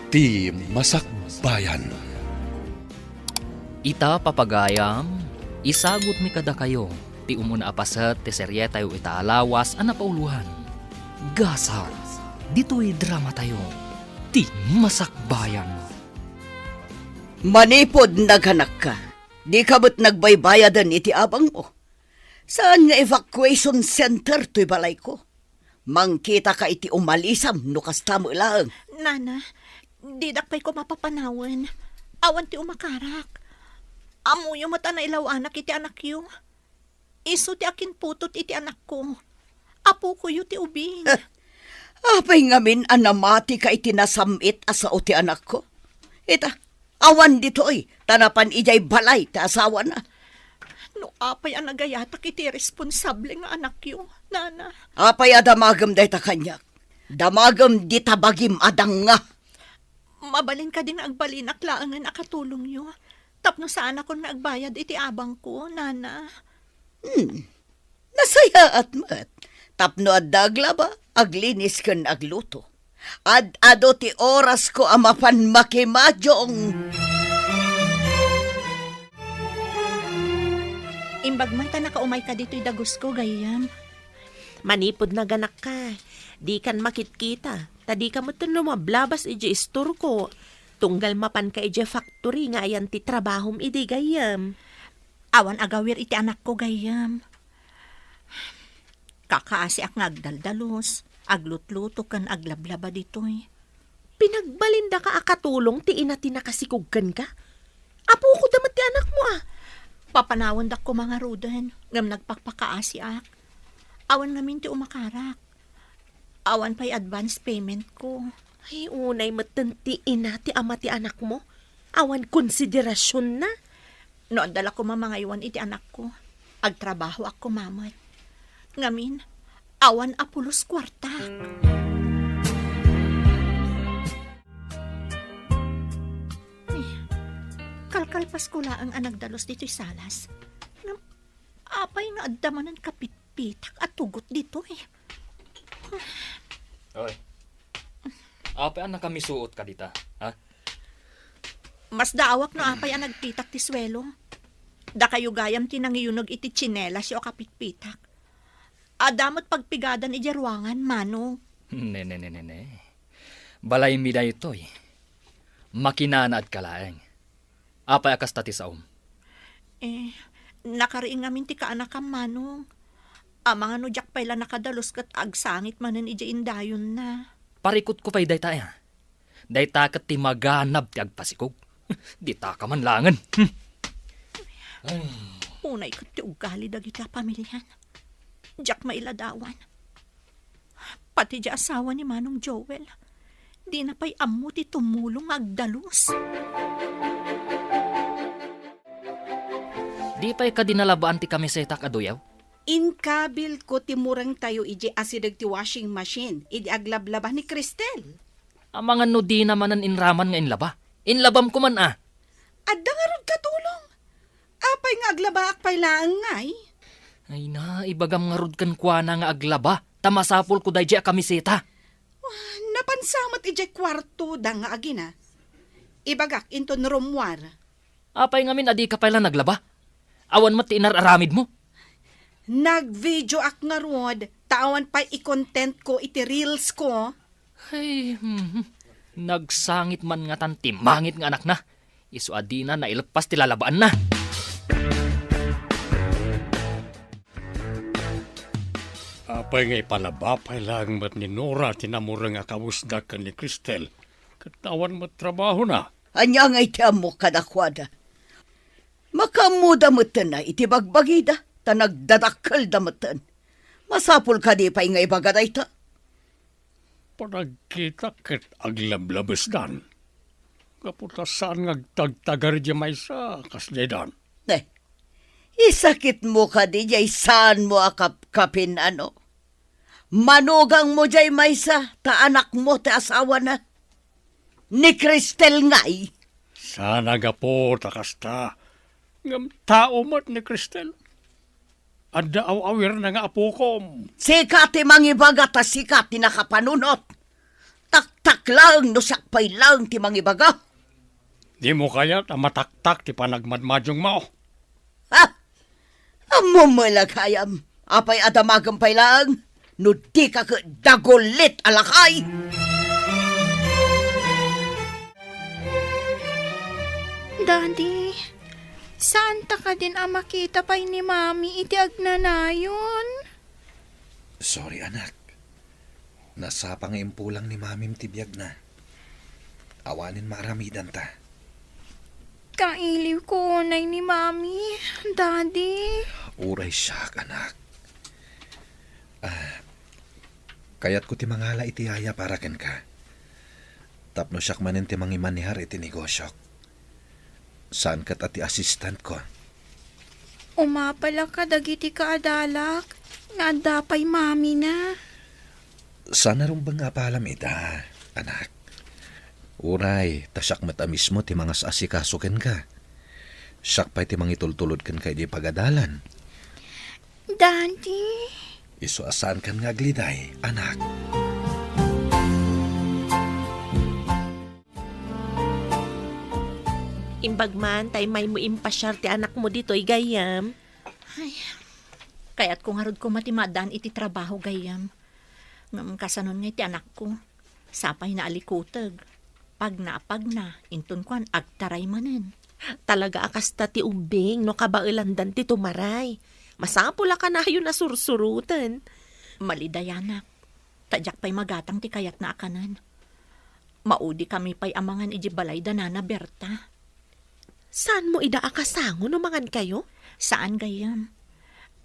Ti Masakbayan. Ita papagayam, isagot mi kada kayo, ti umuna apasat ti serye tayo itaalawas ana pauluhan. Gasar, dito'y drama tayo, ti Masakbayan. Manipod naghanak ka. Di ka ba't nagbaybayadan iti abang mo? Saan nga evacuation center to'y balay ko? Mangkita ka iti umalisam no kasta mo lang. Nana, di dakpay ko mapapanawan. Awan ti umakarak. Amuyo mata na ilaw anak iti anak yu. Iso ti akin putot iti anak ko. Apo ko yu ti ubing. Apay ngamin anamati ka iti nasamit asao ti anak ko. Ita, awan dito'y tanapan ijay balay ti asawa na. No apay ang nagayatak iti responsable nga anak yu, Nana. Apay adamagam day ta kanyak. Damagam di tabagim adang nga. Mabalin ka din agbalinak laangan akatulong yu. Tapno saan ako nagbayad iti abang ko, Nana. Nasaya at mat. Tapno at daglaba, aglinis kan agluto. Ado ti oras ko amapan makimadyong. Imbag man ta nakaumay ka dito'y dagos ko, gayam. Manipod na ganak ka. Di kan makitkita. Tadi ka mo lumablabas iji istor ko. Tunggal mapan ka iji factory nga ayan ti trabahom idi gayam. Awan agawir iti anak ko, gayam. Kakaasi ak nga agdaldalos. Aglutluto kan aglablaba dito'y. Pinagbalinda ka akatulong ti ina tinakasikuggan ka. Apo ko damat ti anak mo ah. Papanawan dak ko mga rudan. Ngam nagpakpakaasi ak. Awan ngamin ti umakarak. Awan pa'y advance payment ko. Ay unay matanti ina ti ama ti anak mo. Awan konsiderasyon na. Noon dala ko mga iwan iti anak ko. Agtrabaho ako mamat. Ngamin, awan apulos kwarta. Kalkalpas ko lang ang nagdalos dito'y salas. Apay nga adamanan kapitpitak at tugot dito eh. Oy, apay ang kami suot ka dita, ha? Mas daawak no apay ang nagpitak ti swelo. Da kayo gayam tinangiyunog iti tsinelas o kapitpitak. Adamot pagpigadan iti ruangan, mano. Ne. Balay mi da ito'y. Makinanaad ka laeng. Apay akas tati saom. Nakariing ngamin ti kaanak ang manong. Amang ano jak pala nakadalos kat agsangit manan iti indayon na. Parikot ko pa'y dayta ya. Dayta kat ti maganab ti agpasikog. Di ta ka man langan. Unay kat ti ugali dagiti pamilyan. Jak mailadawan. Pati di asawa ni Manong Joel. Di na pa'y ammo ti tumulong agdalos. Di pa'y ka dinalabaan ti kamisetak adoyaw? Inkabil ko timurang tayo iji asidag ti washing machine. Idi aglablaba ni Cristel. Ang mga no di naman ang inraman nga inlaba. Inlabam ko man ah. Adda nga ron katulong. Apay nga aglaba akpay laang ngay. Ay na, ibagam nga rod kan kwa na nga aglaba. Tamasapol ko dahi kamiseta. Napansamat iji kwarto da nga agina. Ibagak inton rumwar. Apay nga min adi ka pala naglaba. Awan mat inararamid mo. Nag-video ak nga rod. Tawan pa i-content ko iti reels ko. Ay, nagsangit man nga tan timangit nga anak na. Isu adi na nailepas ti lalabaan na. Apay nga ipalabapay lang mat ni Nora tinamura nga kamusdakan ni Cristel. Katawan mat trabaho na. Anya nga iti amo kadakwada. Makamuda matan na iti bagbagida. Ta nagdadakkel da matan. Masapul ka di pa'y nga ibagaday ta. Panagkita ket aglablabas dan. Kaputasan ngagtagtagar di may sa kasledan. Isakit mo ka di jay saan mo akapkapin ano. Manugang mo jay may sa ta anak mo ta asawa na. Ni Cristel ngay. Sana gapo takasta. Ngam tao mat ni Cristel. Adda awawir na nga apo ko. Sikati mangibaga ta sikati nakapanunot. Tak-tak lang no sakpay lang ti mangibaga. Di mo kaya ta mataktak ti panagmadmadyong mao. Ha? Amo malakayam. Apay adamagampay lang. No di ka ka dagulit alakay. Daddy, saan ta ka din makita pa'y ni Mami iti agnanayon? Sorry anak. Nasa pangimpulang ni mamim tibiyag na. Awanin maramidan ta. Kailiw ko unay ni Mami, Daddy. Uray siya, anak. Kayat ko ti mangala iti haya para ken ka. Tapno siyak manin ti mangimanihar iti negosyok. Saan kat ati assistant ko? Umapala ka dagiti kaadalak. Nga dapay Mami na. Sana rin bang apalam ita, anak? Uray, tasyak matamis mo ti mga asikasuken ka. Siyak pa'y ti mangitultulod ken kay di pagadalan. Daddy. Iso asan kan nga gliday, anak. Imbagman, tay may mo impasyar ti anak mo dito'y gayam. Kaya't kung harod ko matimadan iti trabaho gayam. Ngam kasanon nga iti anak ko. Sapay na alikutag. Pag na, intun kwan, agtaray manen. Talaga akasta ti ubing no kabailandan ti tumaray. Masapula ka na yun na sursurutan. Malidayanak. Tadyak pa'y magatang ti kayat na akanan. Maudi kami pa'y amangan iji balay danana Berta. Saan mo ida akasango no mangan kayo? Saan gayam?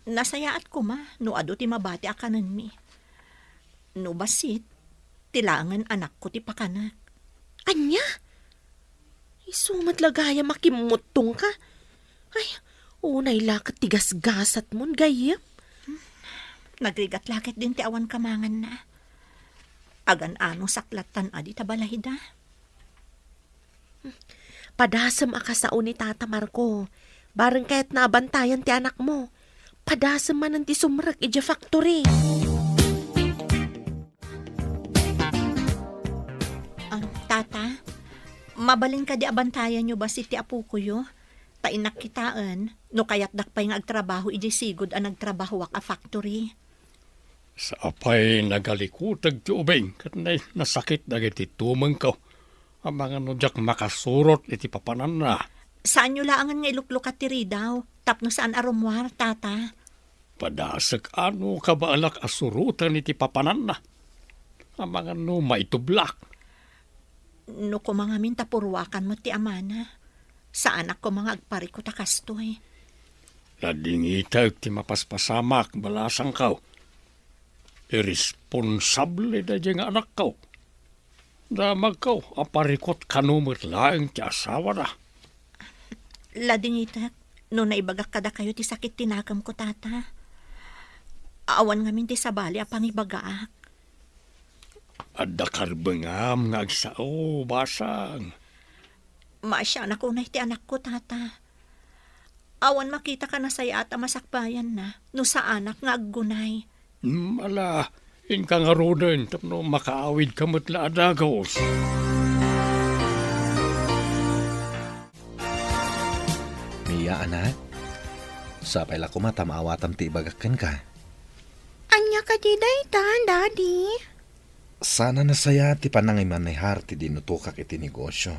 Nasayaat ko ma, no ado ti mabati akanan mi. No basit, tilangan anak ko ti pakanak. Anya? Isumat lagaya makimutong ka. Ay, unay lakat tigas-gasat mon gayam. Nagrigat-lakit din ti awan kamangan na. Agan ano saklatan adi tabalahida. Padasam akasao ni Tata Marco. Barang kahit nabantayan ti anak mo. Padasam man ang ti sumrak ija factory. Tata, mabalin ka di abantayan nyo ba si ti apu ko yo? Tainak kitaan, no kayat dakpay nga agtrabaho iji sigod ang nagtrabaho wak a factory. Sa apay nagalikutag ti ubing kat nasakit dagiti tumeng ko. Ang mga nudyak makasurot iti papanan na. Saan nyo laangan nga iluklukat ti ridaw? Tapno saan arumwar, tata? Padasag ano kabaalak asurutan iti papanan na. Ang mga no maitublak. No ko mga mintapurwakan mo ti amana. Sa anak ko mga agpariko takastoy. Ladingitag ti mapaspasamak balasang kaw. Irresponsable da diyang anak kaw. Damag kaw, aparikot kanumit laeng ti asawa na. Ladingitak, no naibagak kada kayo ti sakit tinakam ko, tata. Awan ngamin ti sabali apang ibagaak. Adda karbengam nga agsao, basang. Maasya na kunay ti anak ko, tata. Awan makita ka na saya at masakbayan na, no sa anak nga aggunay. Mala, inka nga roden, tapno makaawid kamot la adagos. Mia, anak. Sapay la kumata maawatam ti ibagakan ka. Anya ka di daytan, daddy? Sana nasaya ti panangimanihar ti dinutukak iti negosyo.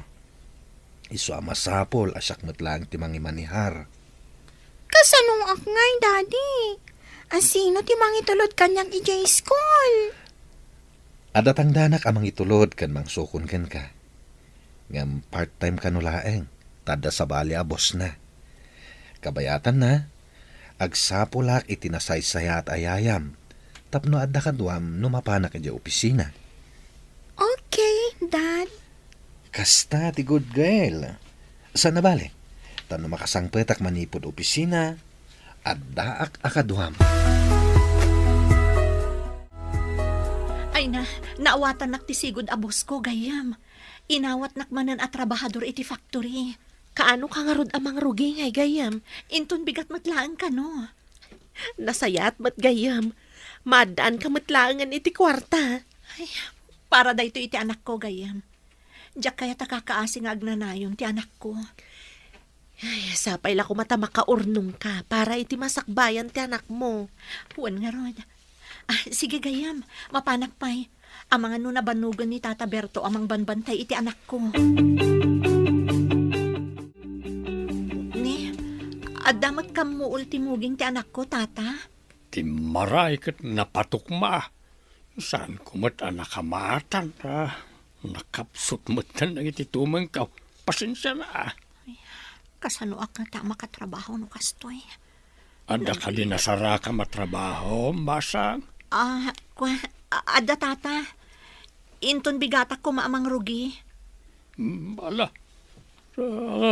Isu amasapol asyak metlang ti mangimanihar. Kasanong akngay, daddy? Asino ti mangitulod kanyang ijay school? Adatang danak amang itulod kan mangsukon ken ka. Ngam part-time kanulaeng, tada sa bali abos na. Kabayatan na, agsapulak itinasaysaya at ayayam, tapno adda kaduam numapanak iti opisina. Okay, dad. Kasta ti good girl. Saan na bali? Tano makasangpetak manipod opisina, adda akaduam. Ay na, naawatan nak ti sigod abos ko, gayam. Inawat nakmanan at trabahador iti factory. Kaano ka nga rod amang rugi ngay gayam? Intun bigat matlaan ka, no? Nasayat mat gayam. Madaan ka matlaangan iti kwarta. Ay, Para dayto iti anak ko, gayam. Diyak kaya takakaasi nga agnanayon ti anak ko. Ay, sapay la ko mata makaurnong ka para iti masakbayan ti anak mo. Huwan nga ron. Sige, gayam. Mapanak pa'y. Ang mga nunabanugan ni Tata Berto amang banbantay iti anak ko. Ni, adamat kam mo ultimuging ti anak ko, Tata. Ti maray kat napatukma. Saan kumat nakamatan nakapsut matan ang iti tumangkaw. Pasensya na. Kasano ak nga ta makatrabaho no kastoy. Anda kali nasara ka matrabaho, masang. Ada, Tata. Inton bigatak ko maamang rugi. Bala.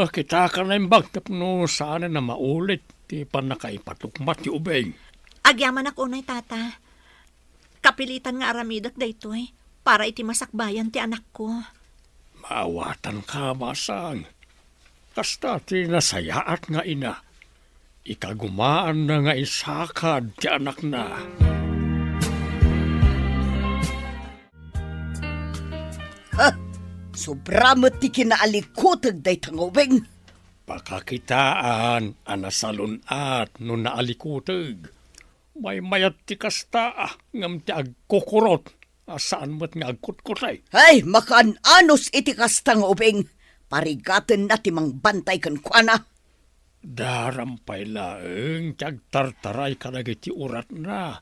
Kita ka na yung bagtap no sana na maulit. Ti pa nakaipatukmat yung ubeng. Agyaman ako unay, Tata. Kapilitan nga aramidak daytoy para iti masakbayan ti anak ko. Maawatan ka, masang. Kasta ti nasayaat nga ina. Ikagumaan na nga isakad ti anak na. Sobramot ti kinaalikotag day tangubing. Pakakitaan, anasalunat, no naalikutag. May mayat ti kasta, ngam ti agkukurot. Saan mo't nga agkutkutay? Ay, makaan-anos iti kastang ubing. Parigaten na ti mang bantay kan kuana. Darampay laeng, ti agtartaray ka na ti urat na.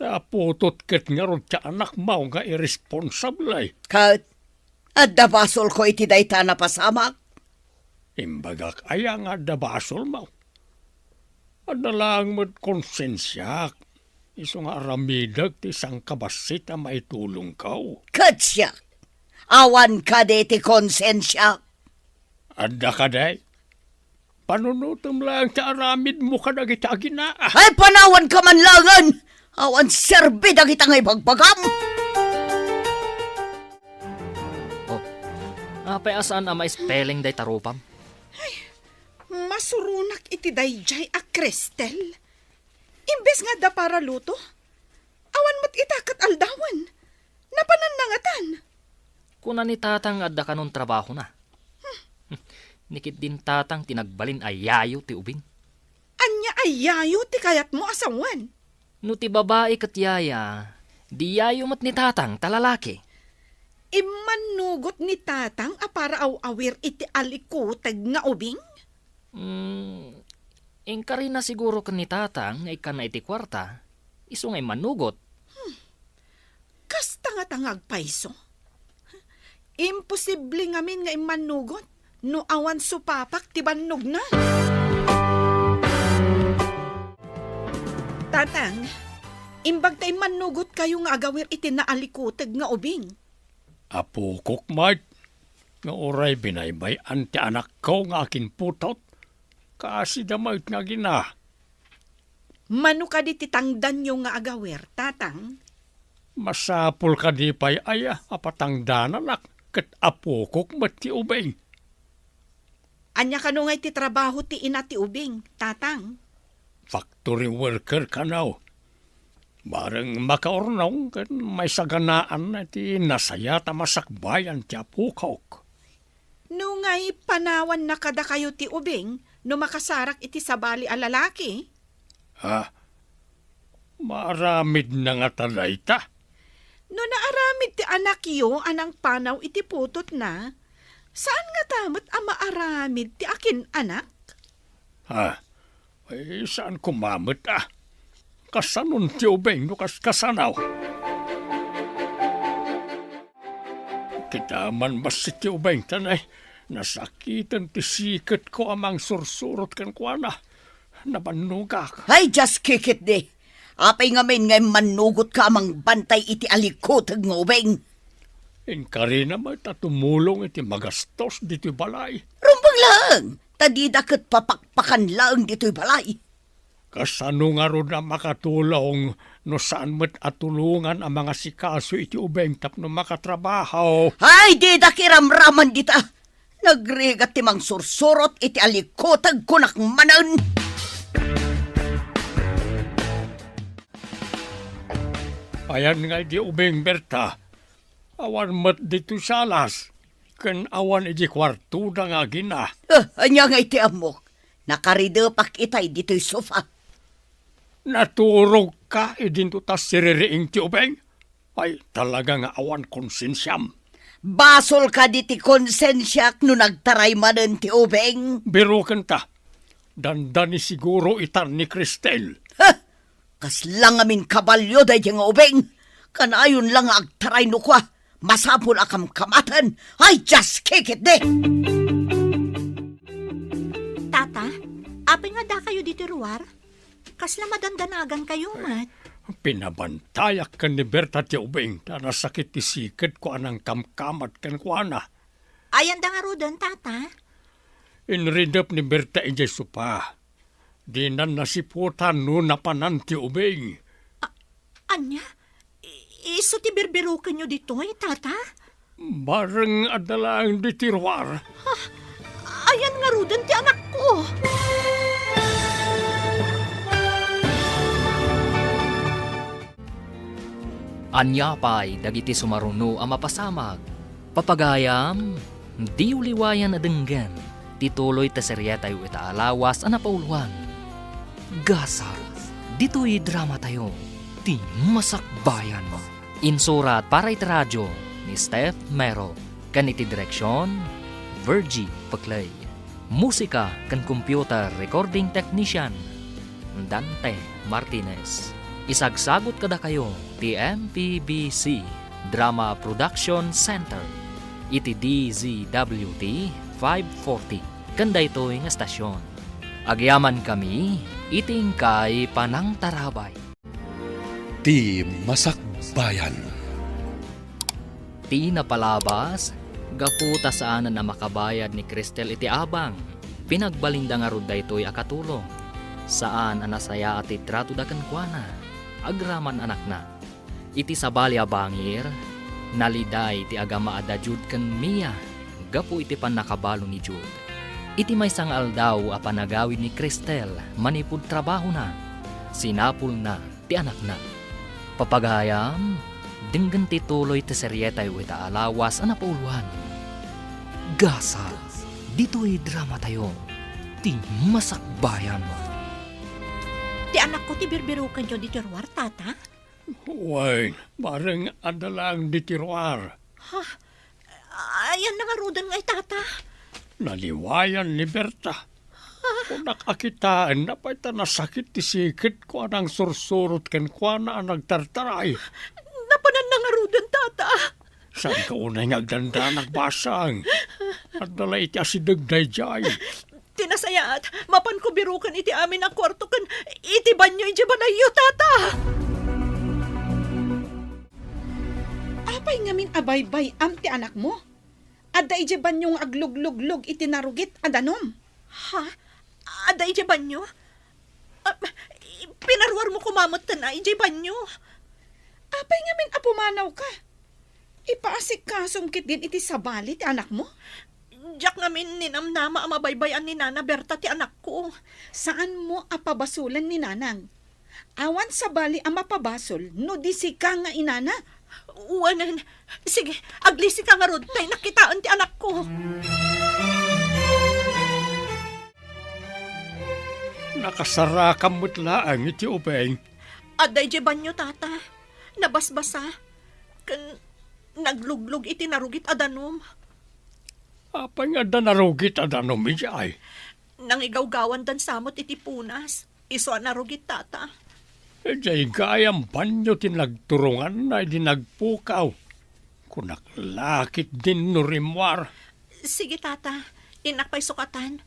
Taputot ket nga ron ti anak mo nga irresponsablay. Kat, adda basol ko iti dayta na pasamak. Imbagak aya nga dabasol mo. Ada lang mo't konsensyak. Iso nga aramidag ti isang kabasit a maitulong kao. Kat siya. Awan ka de ti konsensya. Ada ka day. Panunutom lang ti aramid mo ka na kita ginaa. Ay, panawan ka man langan. Awan serbi da kita ngay bagbagam. Apay asaan ang spelling day tarupam? Masurunak iti dayjay a Cristel. Imbes nga da para luto, awan mo't itakat aldawan. Napananangatan. Kuna ni tatang adda kanon trabaho na. Nikit din tatang tinagbalin ay yayo ti ubing. Anya ay yayo ti kayat mo asawan. No ti babae kat yaya, di yayo mat ni tatang talalaki. Imanugot ni tatang a para awawir iti alikutag nga ubing. Ingka rin na siguro ka ni tatang ay ka na iti kwarta. Iso ngay manugot. Kasta nga tangag paiso. Imposible ngamin nga imanugot. No awan supapak ti bannog na. Tatang, imbag tayo manugot kayo nga agawir iti naalikutag nga ubing. Apo kukmart. Nga oray binaybay anti anak ko nga akin putot. Kasi damay nga gina. Mano ka di titangdan yung nga agawir, tatang? Masapul ka di pa'y aya apatangdananak. Kat apo kukmat ti ubeng. Anya ka no ngay ti trabaho ti ina ti ubing, tatang? Factory worker ka now. Barang makaornong kat may saganaan na ti nasaya ta masakbayan ti apukok. No ngay panawan na kada kayo ti ubing, no makasarak iti sabali a lalaki. Ha? Maramid na nga talay ta. No naaramid ti anak yo anang panaw iti putot na, saan nga tamot ang maaramid ti akin anak? Ha? Ay, saan kumamit Kasanon ti ubeng no kasanaw. Kita man basi ti ubeng tanay. Nasakitan ti sikat ko amang sursurot kan kuana. Nabanugak. Ay, just kick it di. Apay nga men ngay manugot ka amang bantay iti alikotag nga ubing. Inkari naman tatumulong iti magastos dito'y balay. Rumbang lang. Tadida kat papakpakan lang dito'y balay. Kasano nga ron na makatulong no saan mo't atulungan ang mga sikaso iti ubeng tapno makatrabaho. Ay, di da kiramraman dita. Nagregat ti mang sursurot iti alikotag kunak manan. Ayan nga di ubeng Berta. Awan mat dito salas. Kan awan iji kwarto na nga gina. Anya nga iti amok. Nakaridepak itay dito'y sofa. Naturog ka idinto ta siririing ti ubeng. Ay talaga nga awan konsensyam. Basol ka diti konsensyak no nagtaray manen ti ubeng. Biro kanta. Dandani siguro itan ni Cristel. Kaslang amin kabalyo day nga ubeng. Kanayon lang nga agtaray no kwa. Masapul akam kamatan. Ay, just kick it de! Tata, apay nga da kayo dito ruwar? Kasla madandanagan kayo, mat. Pinabantayak kan ni Berta ti ubeng na nasakit ti sikit ko anang kamkamat kan kuana. Ayan da nga rudan, tata. Inridap ni Berta ijay supa. Di na nasiputan no napanan ti ubeng. Anya? Iso ti birbirukan nyo dito, tata? Bareng adalang di tirwar. Ayan nga rudan ti anak ko. Anya pa'y dagiti sumaruno ang mapasamag. Papagayam, di uliwayan na denggan. Tituloy ta serya tayo itaalawas ang napauluan. Gasar, dito'y drama tayo. Ti masakbayan mo. Insurat para iti radyo ni Steph Mero. Kaniti direksyon, Virgie Paclay. Musika kan computer recording technician, Dante Martinez. Isagsagot kada kayo ti MPBC Drama Production Center. Iti DZWT 540. Kanda ito'y nga stasyon. Agyaman kami, iting kay Panang Tarabay. Ti Masakbayan. Ti napalabas, gaputa saanan na makabayad ni Cristel iti abang. Pinagbalinda nga rod daytoy akatulong. Saan anasaya at itrato da kankwana. Agraman anak na. Iti sabali abangir, naliday ti agama ada Jud kan Mia. Gapu iti pan nakabalo ni Jud. Iti may sangal daw a panagawid ni Cristel, manipud trabaho na. Sinapul na ti anak na. Papagayam, dinggan tituloy ti seryetay wita alawas ang napauluhan. Gasa, dito'y drama tayo. Ti masakbayan mo. Ti anak ko ti birbirukan nyo dito ruwar, tata? Uy, bareng adalang di tirwar. Ayan na nga rudan nga tata. Naliwayan ni Berta. Kung nakakitaan na pa'y nasakit ti sikit ko anang sursurot ken kwa na nagtartaray. Napanan na nga rudan, tata. Saan ka unay ngagdanda nagbasang? At dala iti asidagday jay. Tinasayaat, mapan ko birukan iti amin ang kwarto kan iti banyo iti banayo, tata. Apay ngamin abaybay am ti anak mo. Adda ije banyong agluglug-lug iti narugit adanom. Ha? Ada iti banyo? Pinarwar mo kumamot na iti banyo. Apay ngamin apumanaw ka. Ipaasik ka sumkit din iti sabali ti anak mo. Diyak ngamin ninamnama ang mabaybayan ni Nana Berta ti anak ko. Saan mo apabasulan ni nanang? Awan sabali ang mapabasol no di si ka nga inana. Uwanan. Sige, aglisi ka nga rod. Tay nakitaan ti anak ko. Nakasara kamot laang iti ubeng. Aday je banyo, tata. Nabasbasa. Kan nagluglug iti narugit adanom. Apay nga da narugit adanom ijay. Nangigawgawan dan samot iti punas. Iso narugit, tata. Ijay gayang banyo tinagturungan na di nagpukaw. Kunaklakit din nurimwar. Sige, tata. Inakpay sukatan.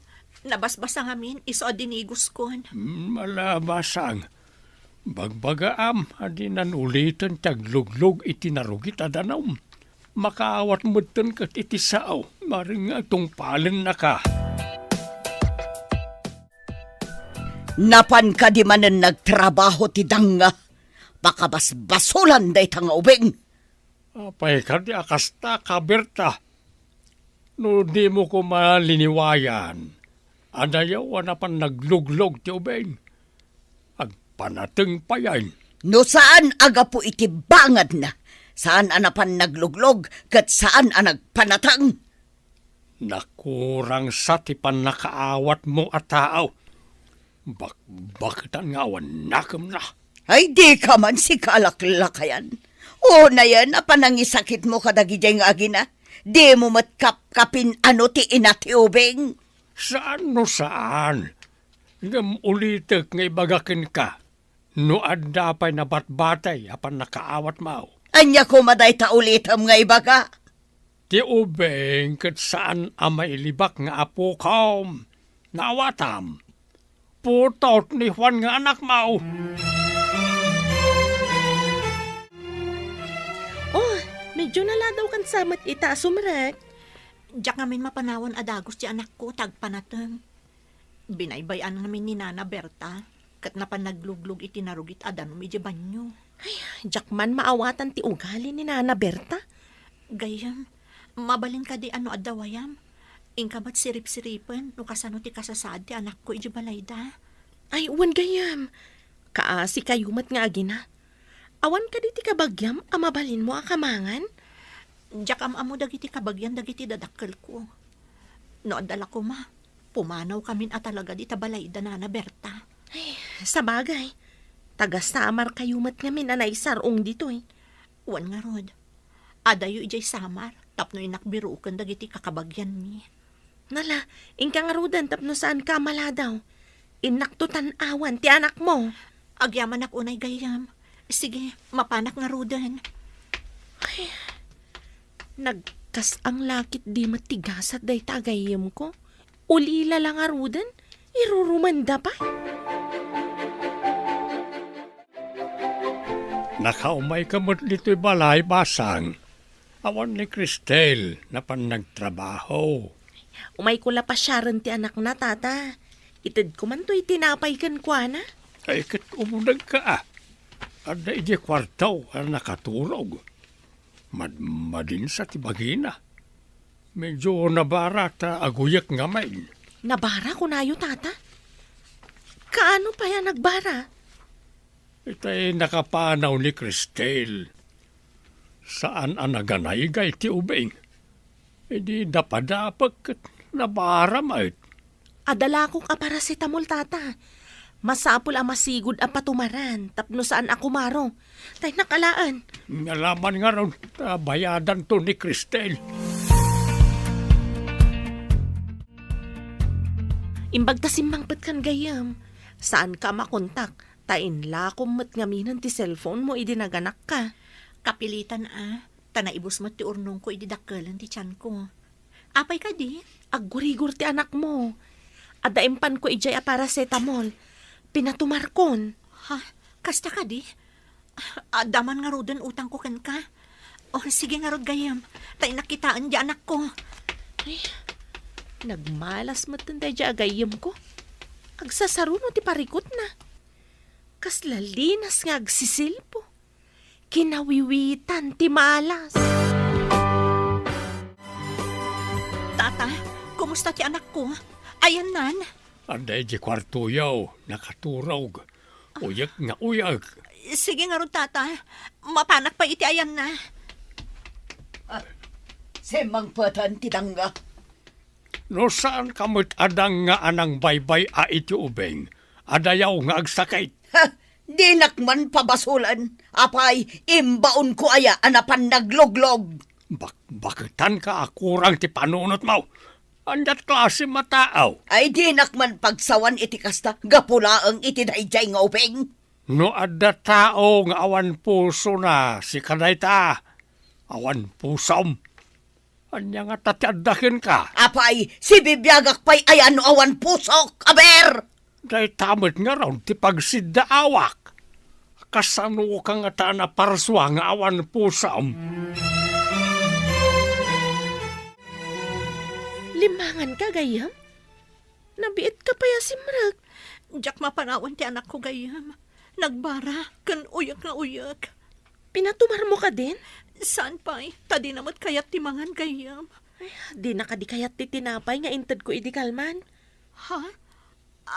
Nabasbasa ngamin, iso adinigos kon. Malabasang. Bagbagaam, adinan ulitan tagluglog iti narugit adanom. Makaawat mo tan kat iti sao. Maring atong palen na ka. Napan ka di manen nagtrabaho ti danga. Pakabasbasulan day tanga ubeng. Apay ka di akasta ka, Berta. No di mo ko maliniwayan. Adayaw na pan nagluglog ti ubeng. Agpanateng pa yan. No saan aga po iti bangad na. Saan anapan nagluglog, kat saan nagpanatang? Nakurang sa tipan nakaawat mo at tao. Bakit ang ngawan nakam na? Ay di ka man si kalaklakayan. O na yan, apanangisakit mo kadagijay nga agina. Di mo matkapkapin ano ti inatiubing. Saan no saan? Ngam ulitek nga ibagakin ka. No adda pa'y nabatbatay apan nakaawat mo. Anya ko maday ta ulitam nga ibaga. Ti ubeng kat saan amay libak nga apo kaom. Naawatam. Putot ni Juan nga anak mo. Oh, medyo naladaw kan samat ita sumrek. Diyak ngamin mapanawan adagos ti anak ko, tagpanateng. Binaybayan namin ni Nana Berta, kat napanagluglog iti narugit adanom iti banyo. Jakman maawatan ti ugali ni Nana Berta. Gayam, mabalin ka di ano adawayam. Ingkabat sirip-siripen, no kasano ti kasasad ti anak ko iti balayda. Ay, uwan gayam. Kaasi kayumat nga agina. Awan ka di ti kabagyam, amabalin mo akamangan. Diyak amo dagiti kabagyan dagiti dadakkel ko. No adala ko ma, pumanaw kamin at talaga di tabalayda Nana Berta. Sa bagay, taga-samar kayumat ngamin anay sarong dito eh. Wan nga rod, adayo ijay samar, tapno inakbirukan dagiti kakabagyan mi. Nala, ingka nga rudan tapno saan ka maladaw. Inaktutan awan ti anak mo. Agyaman ak unay gayam. Sige, mapanak nga rudan. Nagkas ang lakit di matigasat day tagayim ko. Ulila lang arudan, irurumanda pa. Nakaumay ka mo't dito'y balay basang. Awan ni Cristel na pan nagtrabaho. Umay ko la pa Sharon ti anak na tata. Itid ko man to'y tinapay kan kwa na. Ay kat umunag ka ah. Ada ije kwartaw ang nakatulog. Madin sa tibagina. Medyo nabara ta aguyak nga may. Nabara ko na yo tata. Kaano pa yan nagbara? Itay nakapanaw ni Cristel. Saan ang naganay gay ti ubing? Hindi dapat kat nabara mait. Adala ko ka paracetamol tata. Masapul ang masigod ang patumaran, tapno saan ako maro. Tay nakalaan. Nalaman nga ron, bayadan to ni Cristel. Imbag ta simmangpet kan gayam. Saan ka makontak? Tain lakom mat ngaminan ti cellphone mo idinaganak ka. Kapilitan tanaibos mo ti urnong ko ididakkelan ti tiyan ko. Apay ka di? Agurigur ti anak mo. Adaimpan ko ijay a paracetamol. Pinatumarkon. Ha? Kasta ka di? Daman nga rodan utang ko kan ka. O sige nga rod gayam. Tay nakitaan di anak ko. Ay, nagmalas matanday di agayam ko. Agsasaruno ti parikot na. Kaslalinas nga agsisilpo. Kinawiwitan ti malas. Tata, kumusta ti anak ko? Ayan nan. Anday di kwarto yaw, nakaturog. Uyak nga uyak. Sige nga rod tata. Mapanak pa iti ayan na. Semang patan ti dangga. No saan kamot adang nga anang baybay a iti ubeng? Adayaw nga agsakay. Ha, di nakman pabasulan. Apay, imbaon ko aya anapan nagloglog. Bakitan ka akurang ti panunot mo? Andat klase mataaw. Ay di nakman pagsawan iti kasta, gapulaang iti dayjay nga upeng. No adda tao nga awan puso na si kanay ta. Awan pusom. Anya nga tatiadakin ka. Apay, si bibiyagak pa'y ayan awan pusok, aber! Day tamit nga raw ti pagsidaawak. Kasano ka nga ta na parswa nga awan pusom. Limangan ka gayam? Nabiit ka pa ya simrag. Diyak mapanawan ti anak ko gayam. Nagbara, kan uyak na uyak. Pinatumar mo ka din? Saan pa'y? Tadi namat kayat timangan gayam. Di na ka di kayat ti tinapay nga intad ko idikalman. Ha?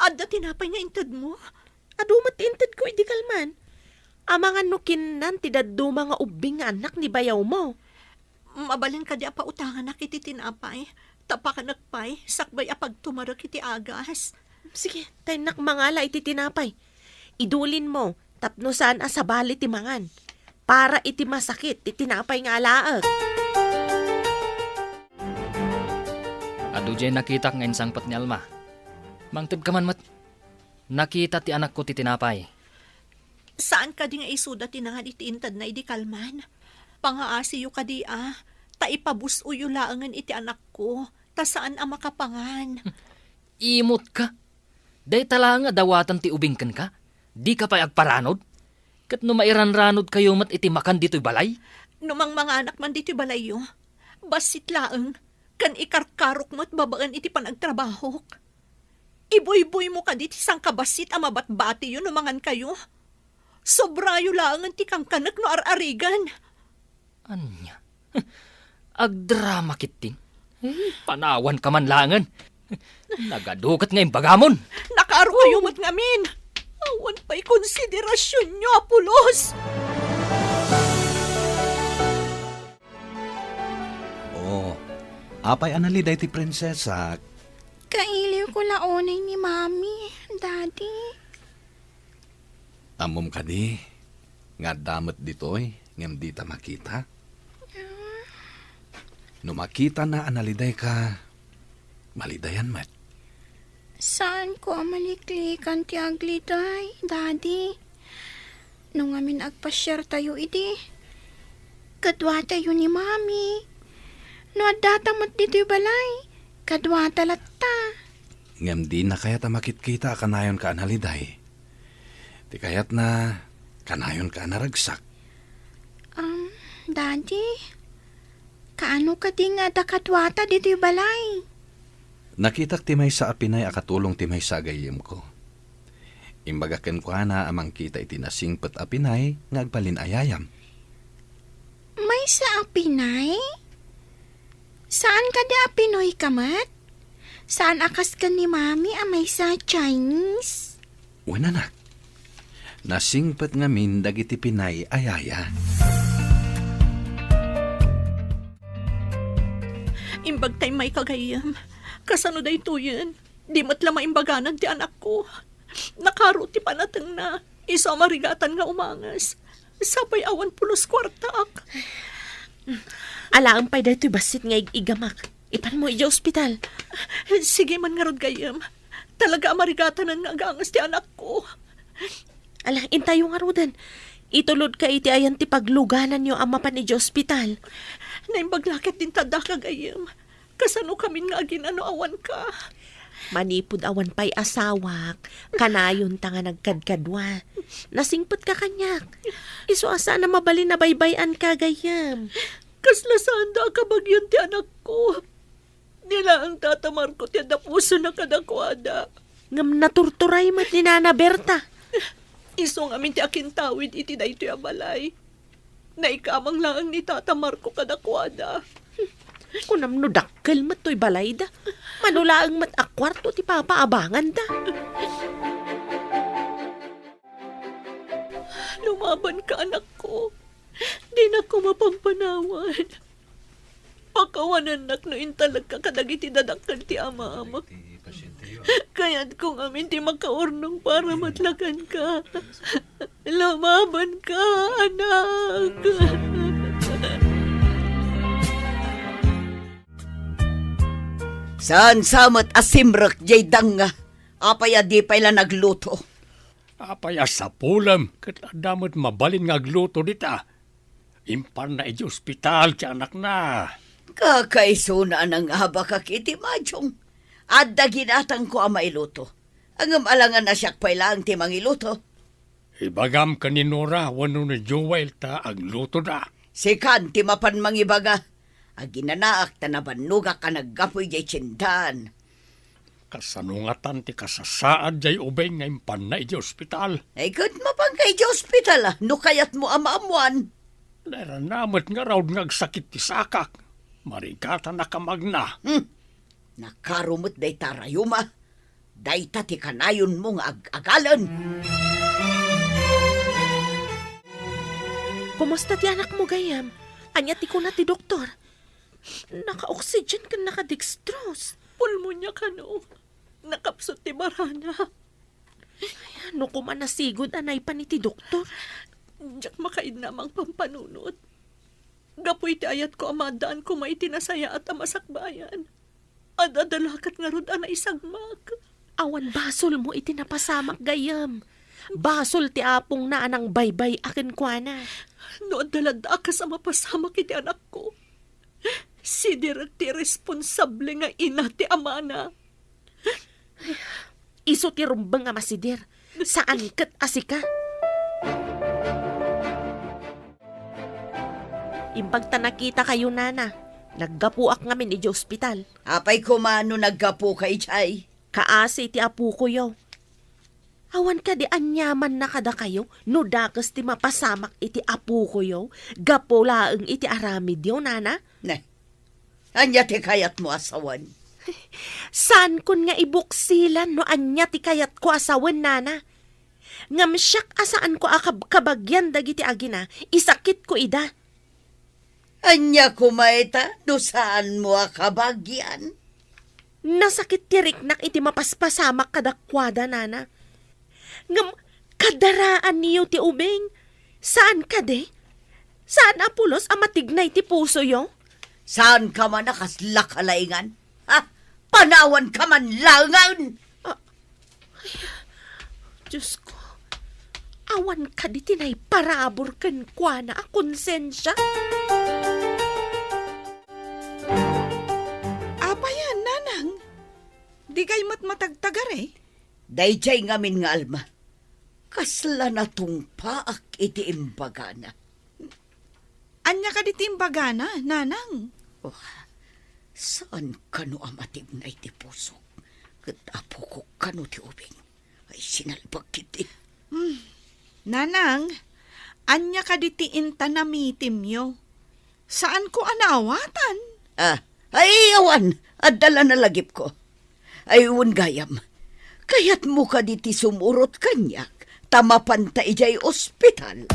Adda tinapay nga intad mo? Adumat intad ko idikalman. Amangan nukin nan tidaddo mga ubing nga anak ni bayaw mo. Mabalin ka di apa utangan na kiti tinapay. Tapakan nagpay, sakbay apag tumarok kiti agas. Sige, tay nak mangala iti tinapay. Idulin mo, tapno saan asabali ti mangan. Para iti masakit, ti tinapay nga alaag. Adu jay nakita nga insang pat ni Alma. Mangtib ka man mat. Nakita ti anak ko ti tinapay. Saan ka di nga isuda tinangan iti intad na idi kalman? Pangaasiyo ka di Taipabusuyo laangan iti anak ko. Ta saan ang makapangan? Imot ka. Day tala nga dawatan ti ubingkan ka. Di ka pa agparanod. Kat no mairanranod kayo mat iti makan dito'y balay. Numang mga anak man dito'y balayo. Basit laang. Kan ikarkarok mo't babaan iti panagtrabahok. Iboy-boy mo ka diti sang kabasit ang mabatbati yun numangan kayo. Sobrayo laangan ti kang kanak no ar-arigan. Anya? Agdrama kiting. Panawan ka man langan. Nagadukat ngayong bagamon. Nakaaro kayo mo't ngamin. Awan pa'y konsiderasyon nyo, Apulos. Oh, apay analiday ti prinsesa. Kailiw ko laonay ni Mami, Daddy. Amom ka di. Nga damat ditoy, ngam di ta makita. No makita na analiday ka, malidayan mat. Saan ko maliklikan ti agliday, Daddy? Nung amin agpasyar tayo iti. Kadwa tayo ni Mami. No adatamat dito'y balay. Kadwa talatta. Ngam di na kaya ta makitkita kanayon ka analiday. Di kayat na kanayon ka naragsak. Daddy, kaano ka di nga dakadwata dito'y balay? Nakitak timay sa apinay akatulong timay sa agayim ko. Imbagaken ko na amang kita itinasingpet apinay ngagbalin ayayam. May sa apinay? Saan ka di apinoy kamat? Saan akas ka ni Mami amay sa Chinese? Wananak. Nasingpet ngamin dagiti pinay ayaya. Imbag tay may kagayam. Kasano day to yan? Di matla maimbaganan ti anak ko. Nakaro ti panatang na. Isa marigatan nga umangas. Sapay awan pulos kwartaak. Alaang pa'y dato'y basit nga igamak. Ipan mo iya ospital. Sige man nga rod gayam. Talaga marigatanan nga agangas ti anak ko. Ala, intayo nga rodan. Itulod ka iti ayan ti pagluganan nyo ang mapan iti ospital. Naimbaglakit din tada kagayam. Kasano kami nga aginano awan ka. Manipod awan pa'y asawak. Kanayon ta nga nagkadkadwa. Nasingpot ka kanyak. Iso asa na mabalin na baybayan ka gayam. Kaslasanda ka bagyon ti anak ko. Nila ang tatamar ko ti adapuso na kadakwada. Ngam naturturay mat ni Nana Berta. Isong amin ti akin tawid iti dayto yung balay. Naikamang lang ang ni Tata Marco kadakwada. Kunam no dakkel mat to'y balay da. Manulaang mat akwarto ti papaabangan da. Lumaban ka anak ko. Di na ko mapampanawan. Pakawanan nak no intalag ka kadagiti dadakkel ti ama-ama. Kaya't kung amin ti makaurnong para matlagan ka. Lumaban ka, anak. Saan samat asimrak jay danga. Apaya di pala nagluto. Apay sa pulam, kat adamot mabalin nga agluto dita. Impan na iti ospital ti anak na. Kakaisuna ng haba kakiti madyong. Adda ginatang ko ang mailuto. Ang alangan na siyak pailang ti mangiluto. Ibagam ka ni Nora, wano na Joel ta agluto na. Sikan ti mapan mangibaga. Aginanaak ta na banuga ka naggapoy jay tsindan. Kasanungatan ti kasasaad jay ubay nga impan na iti ospital. Ay kat mapangkay di ospital no kayat mo amaamuan. Naranamot nga raw nga agsakit ti sakak. Marigata na kamagna. Nakarumot day tarayuma. Day ta ti kanayon mong agalan. Kumusta ti anak mo gayam? Anya ti ko na ti doktor. Naka-oxygen ka naka-dextrose. Pulmonya ka no. Nakapsot ti barana. Ano ko man nasigod anay pa ni ti doktor? Diyak makaid namang pampanunot. Gapoy ti ayat ko amadaan ko maitinasaya at amasakbayan. Adadalakat nga rod ana isagmak. Awan basol mo iti napasamak gayam. Basol ti apong na anang baybay akin kwa na. No adalada ka sa mapasamak iti anak ko. Si Direk ti responsable nga ina ti amana. Iso ti rumbang nga masidir. Saan kat asika? Imbag ta nakita kayo nana. Naggapuak ngamin iti ospital. Apay kumano naggapo kay Chay. Kaasi ti apu ko yaw. Awan ka di anyaman na kada kayo, no dakas ti mapasamak iti apu ko yaw, gapo laeng iti aramid yaw, nana. Ne, anya ti kayat mo asawan. Saan kun nga ibuksilan no anya ti kayat ko asawan, nana? Ngam siyak asaan ko kabagyan dagiti agina, isakit ko ida. Anya kumaita, no saan mo akabagyan? Nasakit tirik nak iti mapaspasamak kadakwada, nana. Ngam, kadaraan niyo ti ubing. Saan ka de? Saan apulos amatignay ti puso yo? Saan ka man nakaslakalaingan? Ha? Panawan ka man langan! Diyos ko, awan ka di tinay parabor kan kwa na konsensya. Apa yan, nanang? Di kay matagtagar eh. Dayjay ngamin nga alma. Kasla na tungpaak iti imbagana. Anya ka di timbagana, nanang? Oh, saan ka no amatig na iti puso? Katapo ko ka no ti ubing. Ay sinalbag kiti. Nanang, anya ka di tiinta na mitim yo. Saan ko anaawatan? Ay awan, adala na lagip ko. Ay gayam. Kayat mo ka diti sumurot kanyak. Tamapan ta ijay ospital.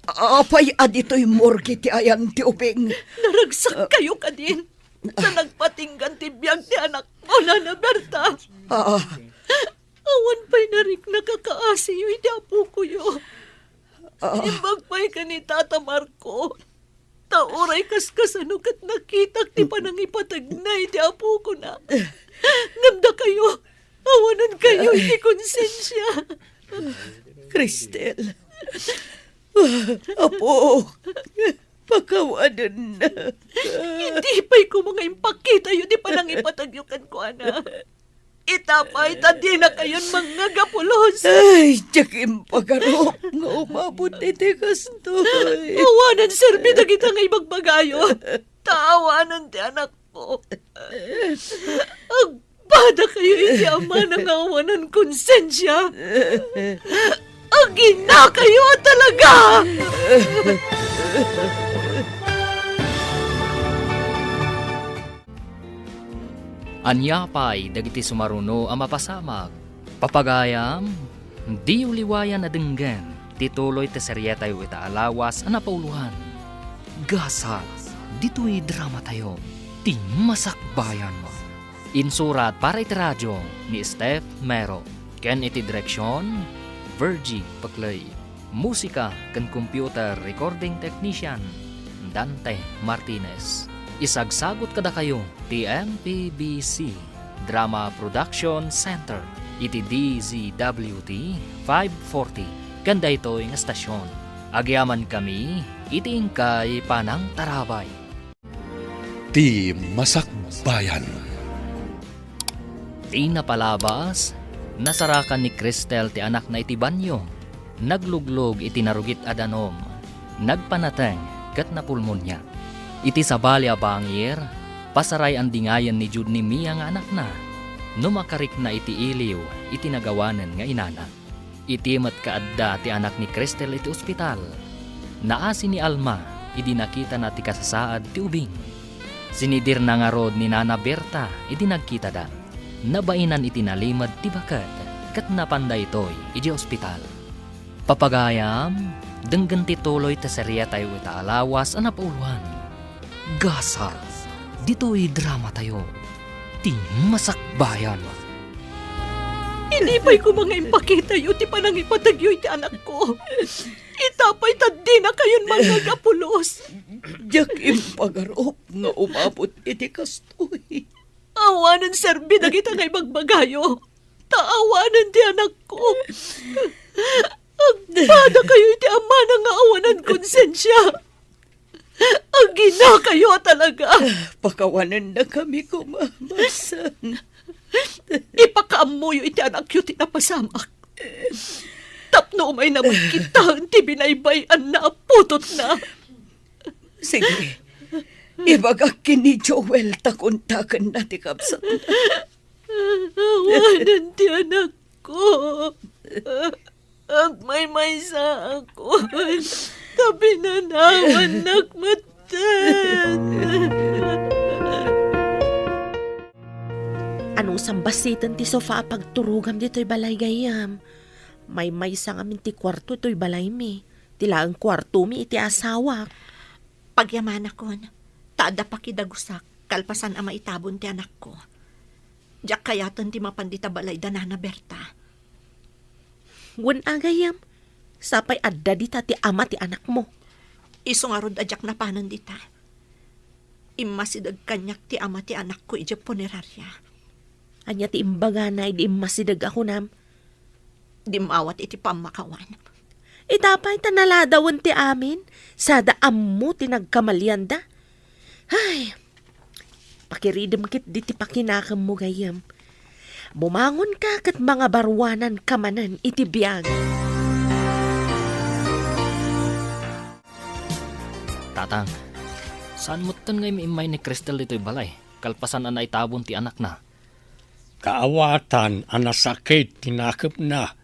Apay adito'y morgue ti ayang ti ubing. Naragsak kayo ka din. Na nagpatinggan ti biyag ti anak mo, Nana Berta. Awan pa'y narik nakakaasiyo iti apo ko yo. Imbag pa'y ka ni Tata Marco. Tauray kaskasano kat nakita ti panangipatagnay ti apo ko na. Ngamda kayo. Awanan kayo iti konsensya. Cristel. Apo. Pakawanan na. Hindi pa'y ko mga impakita yun di panangipatagyukan ko, ana. Itapay tadi na kayon mga gapulos. Ay, tiyakim pagarop nga umabot iti kastoy. Awanan, serbi na kita nga ibagbagayo. Taawanan ti anak ko. Agpada kayo iti ama ng awanan konsensya. Agina kayo talaga! Anyapay dagiti sumaruno ang mapasamag. Papagayam, di uliwayan na denggan. Tituloy te seryeta yu ita alawas ang napauluhan. Gasal, dito'y drama tayo. Ti masakbayan mo. Insurat para iti radyo ni Steph Mero. Ken iti direksyon, Virgie Paclay. Musika ken computer recording technician, Dante Martinez. Isagsagot kada kayo ti MPBC Drama Production Center iti DZWT 540 kanda ito yung estasyon. Agyaman kami iti ingkay panang tarabay. Ti Masakbayan. Di napalabas, nasarakan ni Cristel ti anak na iti banyo. Nagluglog iti narugit adanom. Nagpanateng kat napulmonya. Iti sabali a bangir, pasaray ang dingayan ni Jude ni Mia nga anak na. Numakarik na iti iliw, iti nagawanan nga inana. Iti mat kaadda ti anak ni Cristel iti ospital. Naasi ni Alma, idi nakita na ti kasasaad ti ubing. Sinidir na nga rod ni Nana Berta, idi nagkita da. Nabainan iti nalimad ti bakat, kat napanday ito'y iji ospital. Papagayam, denggan ti tuloy ta serya tayo ita alawas ang napauluhan. Gasa, dito'y drama tayo. Ti masakbayan. Inipay ko mga impakita yu, ti panang ipatagyo iti anak ko. Itapay ta di na kayon mga gapulos. Diyak impagarop nga umabot iti kastoy. Awanan serbi na kita ngay magbagayo. Taawanan ti anak ko. Agpada kayo iti ama na nga awanan konsensya. Agina kayo talaga. Pakawanan na kami kumamasan. Ipakaamuyo iti anak yu tinapasamak. Tapno umay naman kita ti binaybayan na putot na. Sige, ibagak kini Joel takuntakan na ti kapsat na. Awanan ti anak ko. Agmay-may sa ako. Tabi na naman nagmatan. Anong sambasitan ti sofa pagturugam dito'y balay gayam? May sang amin ti kwarto to'y balay mi. Tila ang kwarto mi iti asawa. Pagyaman akon, taada pa kidagusak, kalpasan ama itabon ti anak ko. Diyak kayatan ti mapandita balay da Nana Berta. Wan agayam, sapay adda dita ti ama ti anak mo. Isungarod adyak na panan dita. Imasidag kanyak ti ama ti anak ko ija punerarya. Anya ti imbaga na di masidag ako nam. Di maawat iti pamakawan. Itapay tanaladawan ti amin, sada ammo ti nagkamalianda. Ay, pakiridem kit di ti pakinakam mo gayam. Bumangon ka kat mga barwanan kamanan iti biyag. Tatang, saan mo tan ngay maimay ni Cristel dito'y balay? Kalpasan na itabon ti anak na. Kaawatan, anasakit, tinakip na.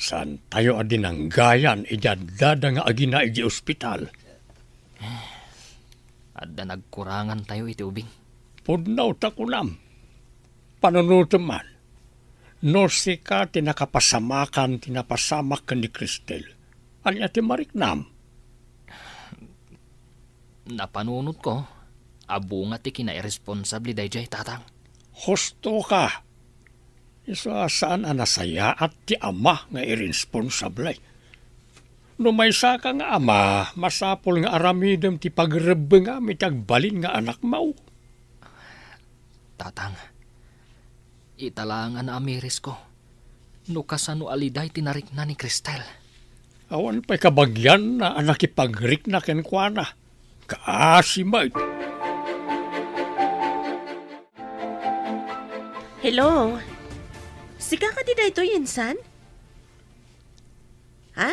San tayo adin ang gayan, ijadada nga agina iji ospital. Adda nagkurangan tayo iti ubing. Pudnaw takunam. Panunutuman. No sika tinakapasamakan, tinapasamak ka ni Cristel. Anya ti mariknam. Napanunot ko, abo nga ti kinairresponsable dayjay tatang. Husto ka. Isa saan anasaya at ti ama nga irresponsable. No may sa ka nga ama, masapol nga aramidem ti pagrebbe nga mitagbalin nga anak mo. Tatang, italangan na amiris ko. No kasano aliday tinarik na ni Cristel. Awan pa'y kabagyan na anak ipagrik na kenkwana. Kaasimay. Hello? Sika ka di dayto insan? Ha?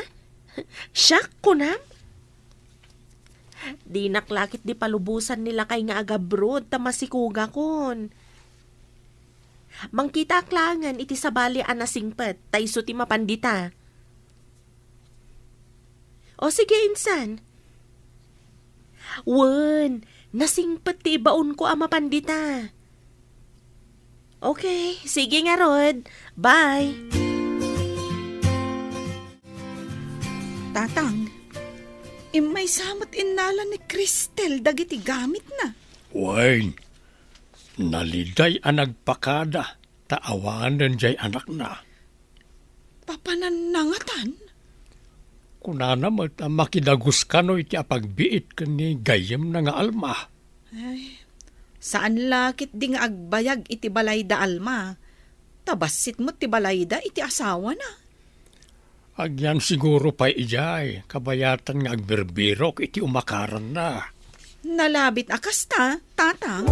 Siyak ko nam? Di naklakit di palubusan nila kay nga agabrod ta masikuga kon. Mangkita aklangan iti sabali anasingpet tayso ti mapandita. O sige insan. Wen, nasingpet ti ibaon ko ang mapandita. Okay, sige nga Rod. Bye. Tatang, imay samot innala ni Cristel dagiti gamit na. Wayne, naliday ang nagpakada, taawanan jay anak na. Papananangatan? Kunana mo makidagus ka no iti apagbiit ka ni gayem na nga alma. Ay, saan lakit di nga agbayag iti balay da alma? Tabasit mo ti balay da iti asawa na. Agyan siguro pa ijay, kabayatan nga agberbirok iti umakaran na. Nalabit akas ta, tatang.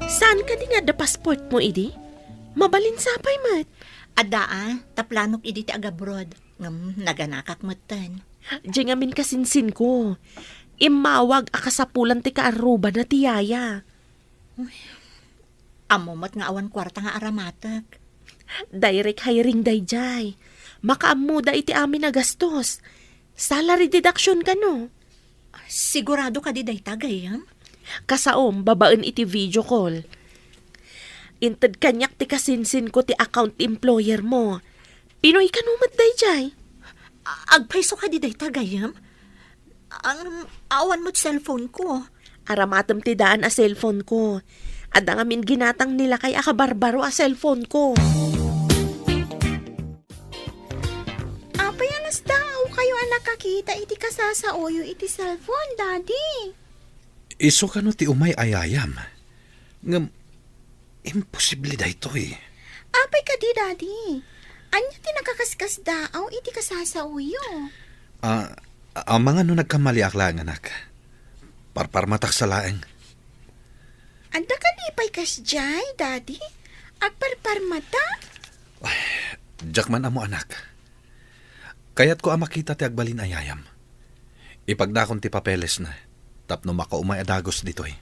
Saan ka di nga da passport mo, idi? Mabalin sapay mat. Adaan, taplanok idi ti agabrod. Naganakak matan. Diyan amin kasinsin ko. Imawag akasapulan ti kaaruba na ti yaya. Amumat nga awan kwarta nga aramatak. Direct hiring dayjay. Makaamuda iti amin na gastos. Salary deduction ka no. Sigurado ka di day tagay, Kasaom, babaen iti video call. Inted kanyak ti kasinsin ko ti account employer mo. Pinoy ka numat day jay. Agpaiso ka di day tagayam? Ang awan mo't cellphone ko. Aramatam ti daan a cellphone ko. At ang amin ginatang nila kay akabarbaro a cellphone ko. Apay anas daw kayo ang nakakita iti kasasaoyo iti cellphone, Daddy. Iso ka no ti umay ayayam. Ngam, imposible da ito eh. Apay ka di, Daddy. Anya ti nakakaskas daaw iti kasasaoyo. Ang mga no nagkamali aklang anak. Parparmatak sa laeng. Anda ka lipay kas jay, Daddy? Agparparmata? Jakman amo anak. Kaya't ko makita ti agbalin ayayam. Ipagdakon ti papeles na. Tapno makaumay adagos dito eh.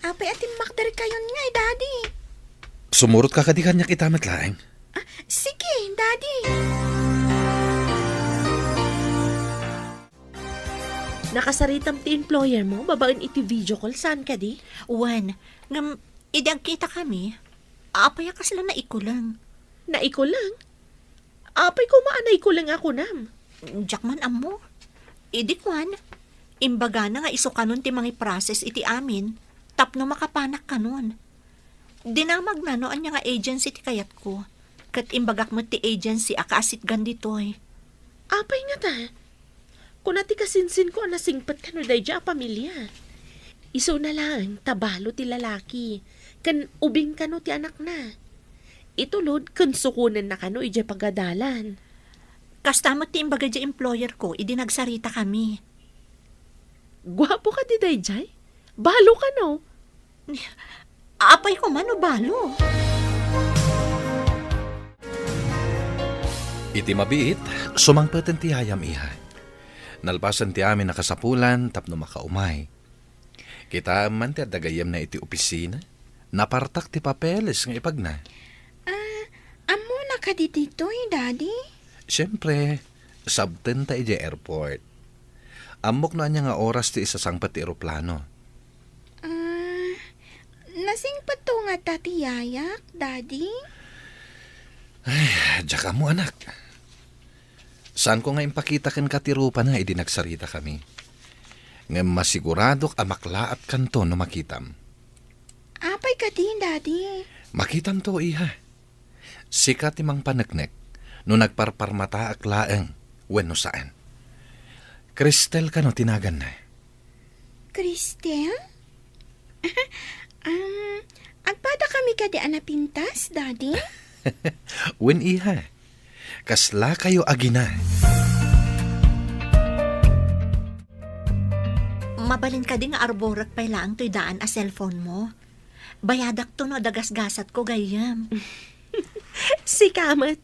Apay ating makdar kayon nga, Daddy. Sumurot ka kadikan niya kitamat laeng. Sige, Daddy. Nakasaritam ti employer mo, babaen iti video call, saan ka di? Wan, ngam, idang kita kami. Apay ka sila na ikulang. Naiko lang. Apay ko maanay ko lang ako nam. Jakman amo. Idi kwan. Imbaga na nga iso kanon ti mga process iti amin. Tapno makapanak kanon. Dinamag na no anya nga agency ti kayat ko. Kat imbagak mo ti agency akaasit ganditoy. Apay nga ta. Kung nati kasinsin ko nasingpat ka no day dya pamilya. Iso na lang, tabalo ti lalaki. Kan ubing ka no ti anak na. Itulod, kan sukunan na ka no ija pagadalan. Kastamot ti imbaga di employer ko, idi nagsarita kami. Gwapo ka di day jay? Balo ka no? Apay ko man o balo. Iti mabiit, sumangpeten ti hayam iha. Nalpasan ti amin nakasapulan tapno makaumay. Kita man ti adagayam na iti opisina. Napartak ti papeles nga ipag na. Amo na ka di dito, Daddy? Siyempre, sabten ta iti airport. Amok na niya nga oras ti isasangpat ti eroplano. Nasing pato nga tati yayak, Daddy? Diyak mo anak. Saan ko nga impakita ken katirupa na idi nagsarita kami. Nga masiguradok amaklaat kanto no makitam. Apay ka din, Daddy. Makitam to iha. Sikat imang panagnek no nagparparmata aklaeng wenno saan. Cristel ka no tinagan na. Cristel? Agpada kami ka di anapintas, Daddy? Wen iha. Kasla kayo agina. Mabalin ka di nga arborak pay laang to'y daan a cellphone mo. Bayadak to no dagasgasat ko gayam. Si Kamat,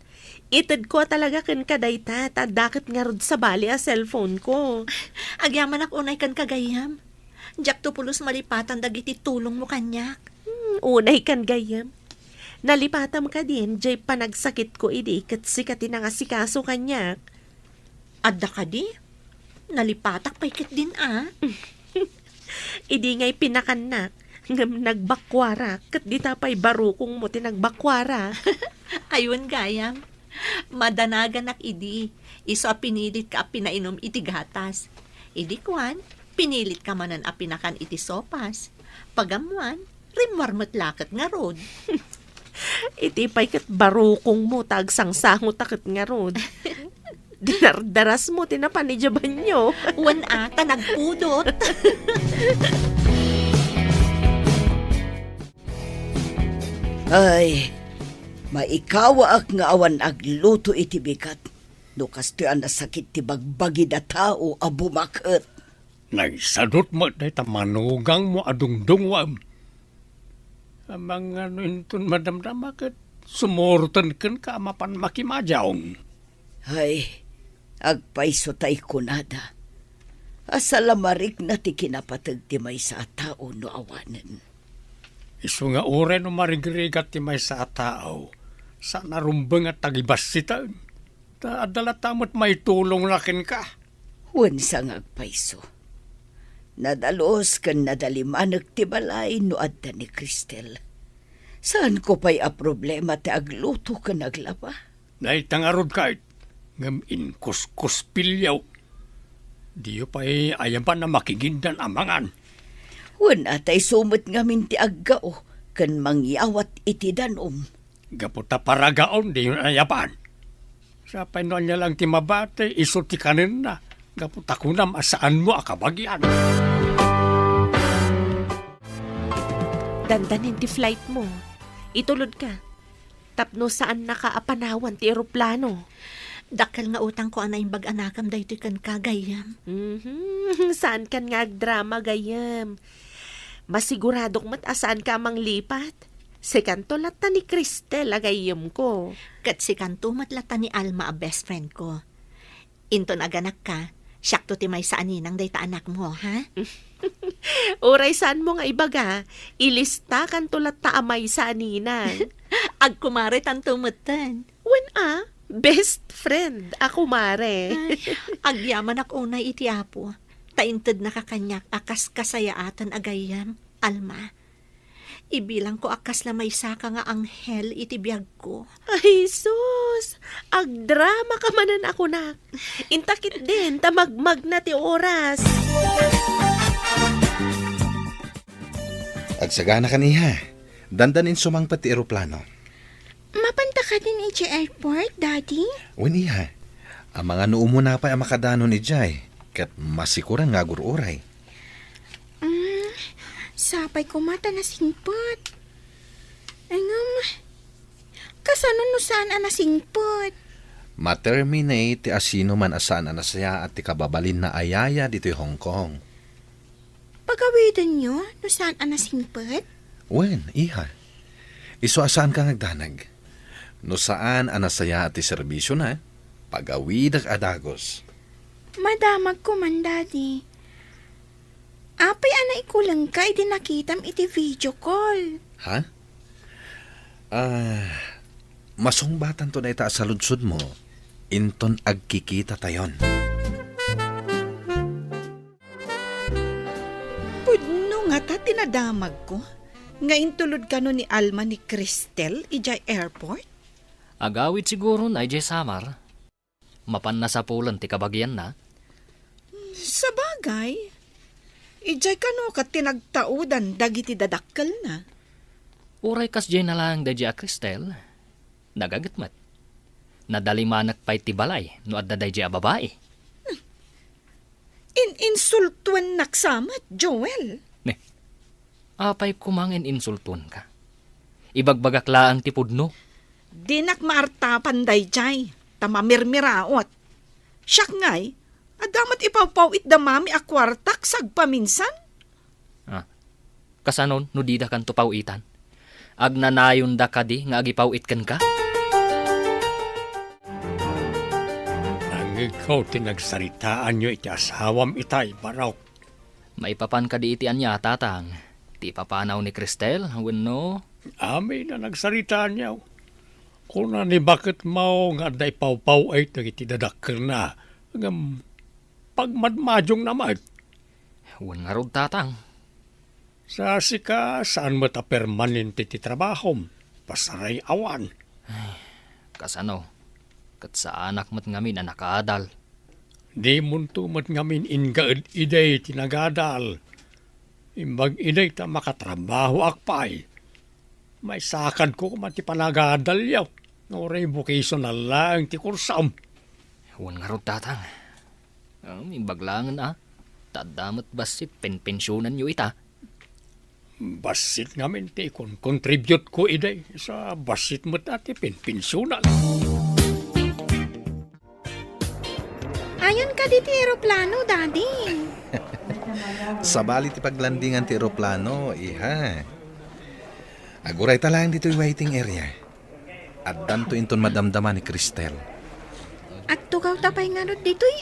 itad ko talaga kan kadayta, tadakit nga rod sa bali a cellphone ko. Agyaman ak unay kan kagayam. Jak to pulos malipatan dagiti tulong mo kanyak. Unay kan gayam. Nalipatam ka din, jay panagsakit ko idi, kat sikati na nga si kaso kanyak. Adda ka di? Nalipatak paikit din Idi nga'y pinakanak, ngam nagbakwara, kat di tapay barukong mo tinagbakwara. Ayun gayam. Madanagan ak idi. Iso a pinilit ka a pinainom iti gatas. Idi kwan, pinilit ka manan a pinakan iti sopas. Pagamuan, rimwarmat lakat nga rod. Iti pay kat barukong mo, tagsangsangot takit nga rod. Dinardaras mo, tinapanijaban nyo. Wan ata nagpudot. Ay, maikawa ak nga awan agluto iti bigat. No kasto ang nasakit ti bagbagi da tao a bumaket. Naisadot mo day tamanugang mo adungdung wam. Amang ano inton madamdama ket sumurtan ken ka mapan makimajaong. Ay, agpaiso tay kunada. Asalamarik na ti kinapatag ti may sa tao no awanen. Isu nga ure no marigrigat ti may sa tao. Sa narumbeng at tagibas sita. Ta adala tamot may tulong lakin ka. Wan sa ngagpaiso. Nadalos kan nadalimanag ti balay no adda ni Cristel. Saan ko pa'y a problema ti agluto ka naglaba? Naitangarod kahit ngam inkuskus pilyaw. Diyo pa'y ayan pa na makigindan amangan. Wan atay sumot ngamin ti aggao kan mangyawat iti danom. Gaputa paragaon di yun ayapan. Sa painuan niya lang ti mabate, iso ti kanin na. Gaputa kunam asaan mo akabagyan. Dandanin ti flight mo. Itulod ka. Tapno saan nakaapanawan ti eroplano. Dakal nga utang ko anay bag-anakam daytoy kan kagayam. Saan kan nga drama gayam? Masiguradok matasaan ka mang lipat. Sekanto lata ni Cristel agayam ko. Kat si kanto matlata ni Alma a best friend ko. Inton aganak ka, syakto ti may saaninang dayta anak mo, ha? Oray saan mo nga ibaga, ilista kan tulat ta amay sa aninan. Agkumare tanto mutan. When best friend, ako mare. Agyaman ak unay iti apo. Tainted nakakanyak akas kasayaatan agayam, Alma. Ibilang ko akas na may saka nga anghel iti biyag ko. Ay, sus! Agdrama ka manan ako na. Intakit din, tamagmag na ti oras. Agsagana kaniha. Dandanin sumangpat ti eroplano. Mapanta ka din iti airport, Daddy? Wen iha. Ang mga noo mo na pa ang makadano ni Jai. Kat masikuran nga gururay. Sapay ko mata na singpot. Angam, kasano no saan na singpot? Ma-terminate ti asino man asaan anasaya at ti kababalin na ayaya dito'y Hong Kong. Pagawidan nyo, no saan na singpot? Wen, iha. Iso asaan ka ngagdanag. No saan anasaya at ti serbisyo na, pagawidag adagos. Madamag ko man, Daddy. Apay ana ikulang ka, iti nakitam iti video call. Ha? Masungbatan to na ita sa lunsod mo. Inton agkikita tayon. Pudno nga ta tinadamag ko. Nga intulod ka no ni Alma ni Cristel, ijay airport. Agawid siguro na ijay samar. Mapan na sa pulan ti kabagyan na. Sa bagay, ijay ka no kat tinagtaudan dagiti dadakkel na. Uray kas jay na lang da a Cristel. Nagagatmat. Nadalimanak pa'y ti balay no adda da a babae. Insultuan naksamat, Joel. Apay kumangin insultun ka. Ibagbagak laang ti pudno. Dinak maartapan dayjay, tamamirmiraot. Siyak ngay, adamat ipawpawit da mami akwartak sagpaminsan. Kasanon no di da kan tupawitan. Agnanayon da ka di nga agipawit kan ka. Ang ikaw tinagsaritaan nyo iti asawam itay, Barok. Maipapan ka di iti anya tatang. Ti papanaw ni Cristel, wenno. Amin na nagsaritaan niya. Kung ni bakit mo nga day pawpaw ay iti dadakkel na. Ngam pagmadmadyong naman. Wen nga rod tatang. Sa sika, saan mo ta permanente ti trabahom? Pasaray awan. Kasano? Kat sa anak mat ngamin na nakaadal. Di munto mat ngamin ingaed iday tinagadal. Imbag iday ta makatrabaho akpay. May sakad ko kumati panagadal yaw. Ngoray vocational lang ti kursam. Wen nga rod tatang. Imbaglangan Tadamat basit pensyunan nyo ita. Basit ngamin ti kon contribute ko iday sa basit mo ati pensyunan. Ayon ka di ti aeroplano, Daddy. Sabali ti paglandingan ti eroplano, iha. Aguray talang dito yung waiting area. At danto inton madamdama ni Cristel. At tukaw tapay nga ron dito'y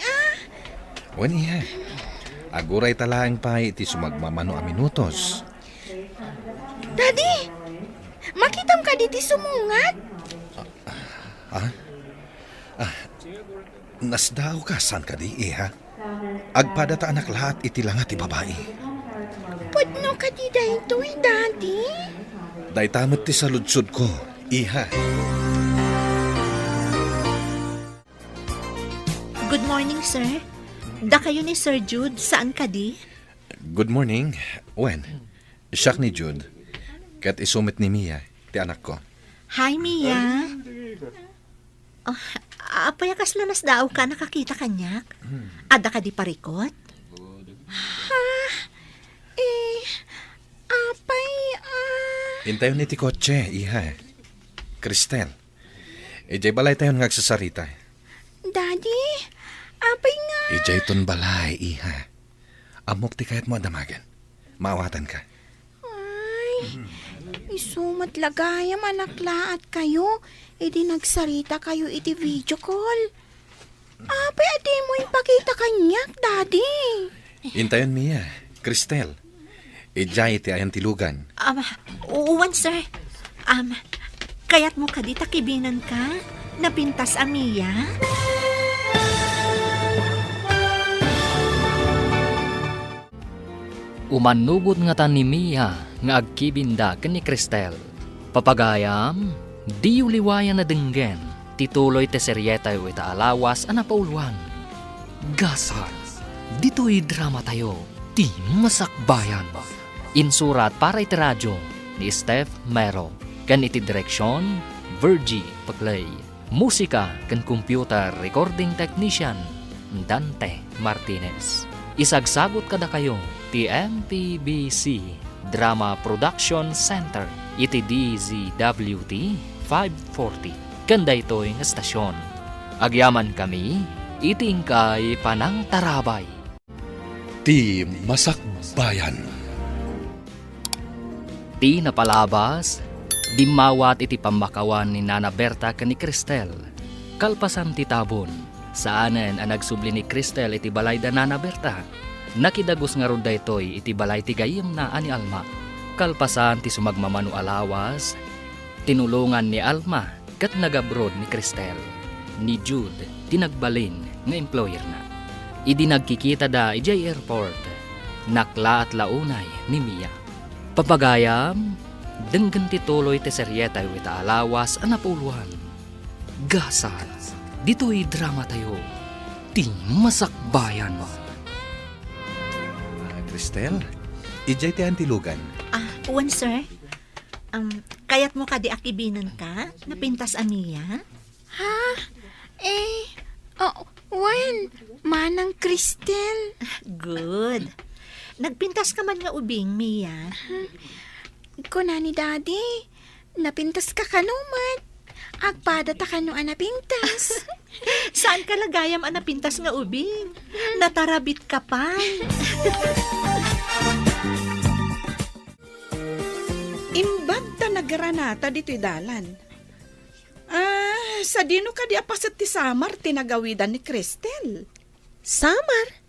Wen iha. Aguray talang pa iti sumagmamano a minutos. Daddy, makitam ka diti sumungat. Nasdao ka, saan ka di, iha? Agpada ta anak lahat iti langat ti babae. Pudno ka di daytoy, Daddy. Daytamot ti saludsod ko, iha. Good morning, sir. Da kayo ni Sir Jude, saan ka di? Good morning. Wen, siyak ni Jude. Kat isumit ni Mia, ti anak ko. Hi, Mia. Oh, apayakas lanas daw ka, nakakita kanyak. Ada ka di parikot? Intayon ni ti kotse, iha. Cristel. Ijay balay tayo ngagsasarita. Daddy, apay nga. Ijay ton balay, iha. Amok ti kayat mo adamagan. Maawatan ka. Ay, isumat lagayam anakla at kayo. Idi nagsarita kayo iti video call. Apay, adi mo ipakita kanyak, Daddy. Intayon Mia, Cristel. Ijay ti ayan tilugan. Uwan, sir. Kayat mo ka di takibinan ka? Napintas a Mia? Umanugod nga tan ni Mia nga agkibinda ken ni Cristel. Papagayam, di uliwayan na denggen, tituloy te seryeta yu ita alawas a napauluan. Gasar, dito'y drama tayo, ti masakbayan. Insurat para iti radyo ni Steph Mero, ken iti direksyon, Virgie Paglay. Musika ken computer recording technician, Dante Martinez. Isagsagot kada kayo ti MPBC Drama Production Center iti DZWT 540 kanda ito'y estasyon. Agyaman kami iti ingkay panang tarabay. Ti masakbayan. Ti napalabas, di mawat iti pamakawan ni Nana Berta ken ni Cristel. Kalpasan ti tabon, saanen ang nagsubli ni Cristel iti balay da Nana Berta. Nakidagos nga ron daytoy iti balay ti gayem na ani Alma. Kalpasan ti sumagmamano alawas, tinulungan ni Alma kat nagabroad ni Cristel. Ni Jude, tinagbalin nga employer na. Idi nagkikita da ijay airport, nakla at launay ni Mia. Papagayam, denggan tituloy ti seryeta yu ita alawas a napuluhan. Gasar, dito'y drama tayo, ti masakbayan. Cristel, ijay ti ayan tilugan. Uwan, sir. Kayat mo ka di akibinan ka? Napintas a Mia? Wen, manang Cristel. Good. Nagpintas ka man nga ubing, Mia. Kuna ni Daddy, napintas ka kanumat. Agpada ta kanu anapintas. Saan ka lagayam ang napintas nga ubing? Natarabit ka pa. Imbag ta nagranata dito'y dalan. Sa dino ka di apasat ti Samar tinagawidan ni Cristel. Samar?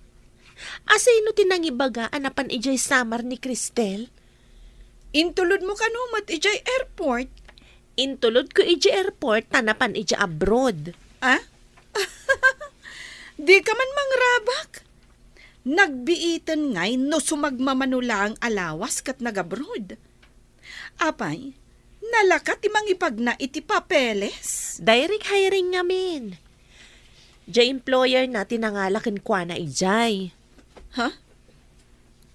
Asino tinangibaga anapan ijay Samar ni Cristel? Intulod mo kanumat ijay airport. Intulod ko ijay airport tanapan ijay abroad. Di ka man mangrabak. Nagbiitan ngay no sumagmamanula ang alawas kat nagabroad. Apay, nalakat imang ipagna iti papeles. Direct hiring ngamin. Jay employer na tinangalakin kwa na ijay.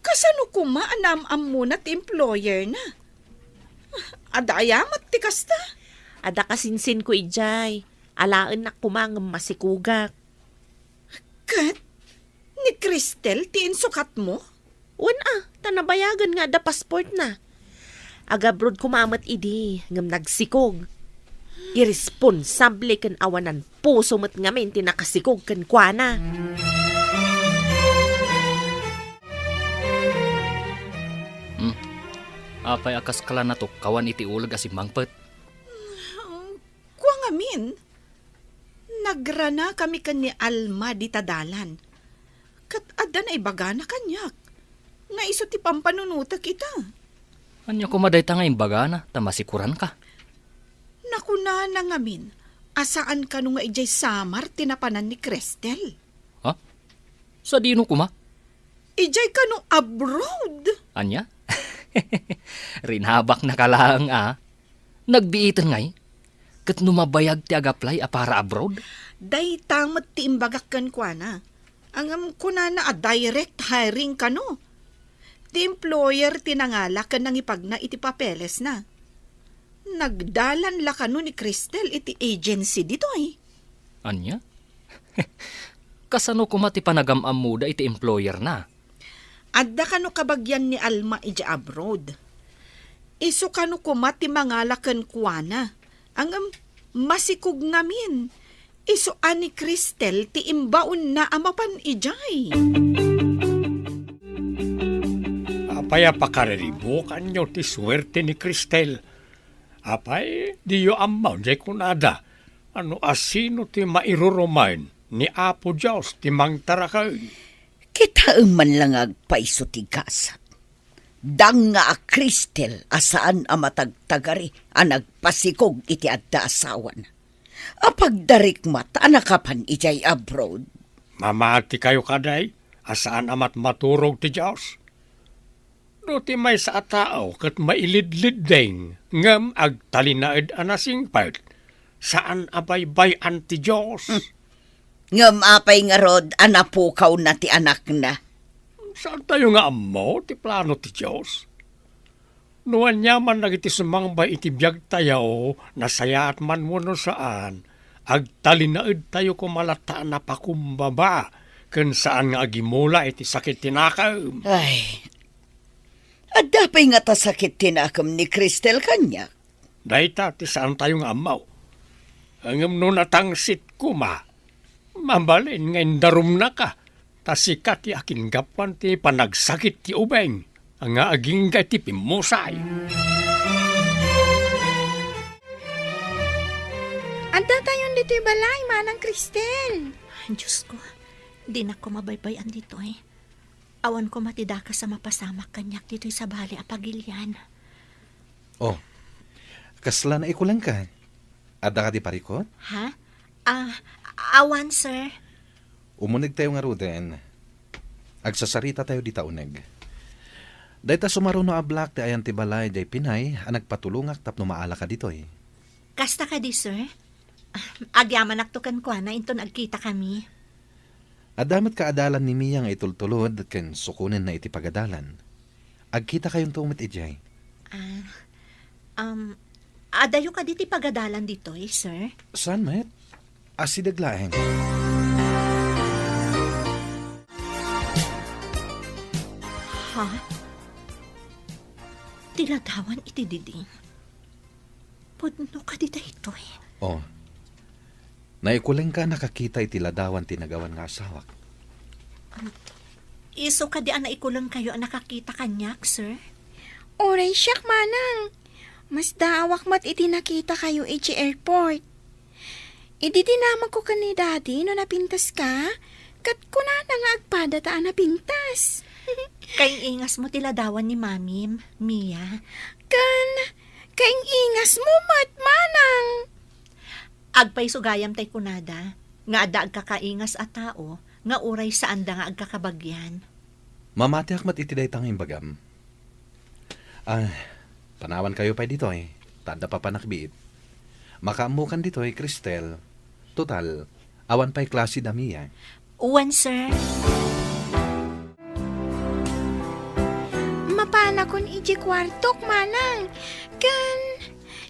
Kasano kumaanam-am muna ti employer na? Adayamat ti kasta. Ada kasinsin ko ijay. Alaan na kumangam masikugak. Kat, ni Cristel ti insukat mo? Tanabayagan nga da passport na. Agabrod kumamat idi, ngam nagsikog. Irresponsable kan awanan puso mat ngamin tinakasikog kan kuana. Apay akas kala na to, kawan iti ulag asim mangpet. Kwa ngamin, nagrana kami kan ni Alma di tadalan. Kat adan ay baga na kanyak. Nga iso ti pampanunuta kita. Anya kumaday ta nga imbaga na, tamasikuran ka. Nakuna na ngamin, asaan ka nung nga ijay Samar tinapanan ni Cristel? Sa dino kuma? Ijay ka no abroad. Anya? Rinhabak na kalaang Nagbiitan ngay. Kat numabayag ti agaplay a para abroad. Day tamot ti imbagak kan kwa na. Ang kuna na a direct hiring ka no. Ti employer tinangala ka nang ipagna iti papeles na. Nagdalan la ka no ni Cristel iti agency dito ay. Anya? Kasano kuma ti panagamam muda iti employer na? Adda ka no kabagyan ni Alma ija abroad. Iso ka no kuma ti mangalakan kwa na. Ang masikog namin. Iso ani Cristel ti imbaon na amapan ijay. Apay apakariribo kanyo ti swerte ni Cristel. Apay, diyo amaw jay kunada. Ano asino ti mairurumain ni Apo Diyos ti mangtarakay. Kita man lang agpaiso ti gasat. Dang nga a Cristel asaan a matagtagari a nagpasikog iti adda asawan. Apagdarik mata nakapan ijay abroad. Mamati kayo kaday, asaan amat maturog ti Diyos. No ti may sa tao kat mailidlid ding, ngam agtalinaid anasing part, saan abaybayan ti Diyos. Ngam apay nga rod anapukaw na ti anak na. Saan tayo nga amo, ti plano ti Diyos? Nuwan niya man nagiti sumang ba iti biyag tayo, nasayaat man mo no saan, agtalinaid tayo kumalataan na pakumbaba, kun saan nga agimula iti sakit tinakam. Ay, adapay nga tasakit tinakam ni Cristel kanya. Dahita ti saan tayo nga amaw. Hangam no natangsit kuma, mabalin ngayon darum na ka, tasikat ti akin gapan ti panagsakit ti ubeng, ang nga aging ti pimusay. Anda tayon dito'y balay, manang Cristel. Diyos ko, di na ko mabaybayan dito eh. Awan ko matida ka sa mapasamak kanyak dito'y sa bali apagilyan. Oh, kasla na ikulang ka. Ada ka di parikot? Ha? Awan, sir. Umunig tayo nga ruden. Agsasarita tayo di tauneg. Dahita sumaro no ablak ti ayan ti balay day Pinay ang nagpatulungak tapno maala ka dito eh. Kasta ka di, sir. Agyaman aktukan ko na inton agkita kami. Adamat ka adalan ni Mia nga itultulod ken sukunin na iti pagadalan. Agkita kayong tumit ijay. Adayo ka diti pagadalan dito eh, sir. Saan met? Asidaglaeng. Ha? Tiladawan iti diding. Pudno ka dita ito eh. Oh. Naikuling ka nakakita iti ladawan tinagawan nga asawak. Iso ka di ana ikulang kayo ang nakakita kanyak, sir? Oray siyak, manang. Mas daawak mat iti nakita kayo iti airport. Idi dinamag ko ka ni daddy no napintas ka. Kat kuna na nga agpada ta napintas. Kaing ingas mo tiladawan ni Mamim, Mia. Kaing ingas mo mat, manang. Agpay sugayam tay kunada, nga ada agkakaingas a tao, nga uray saan da nga agkakabagyan. Mamati akmat iti day tanging bagam. Panawan kayo pa dito eh. Tada pa panakbiit. Makaamukan dito eh, Cristel. Total, awan pa'y klase dami eh. Uwan, sir. Mapana kon iji kwartok, manang.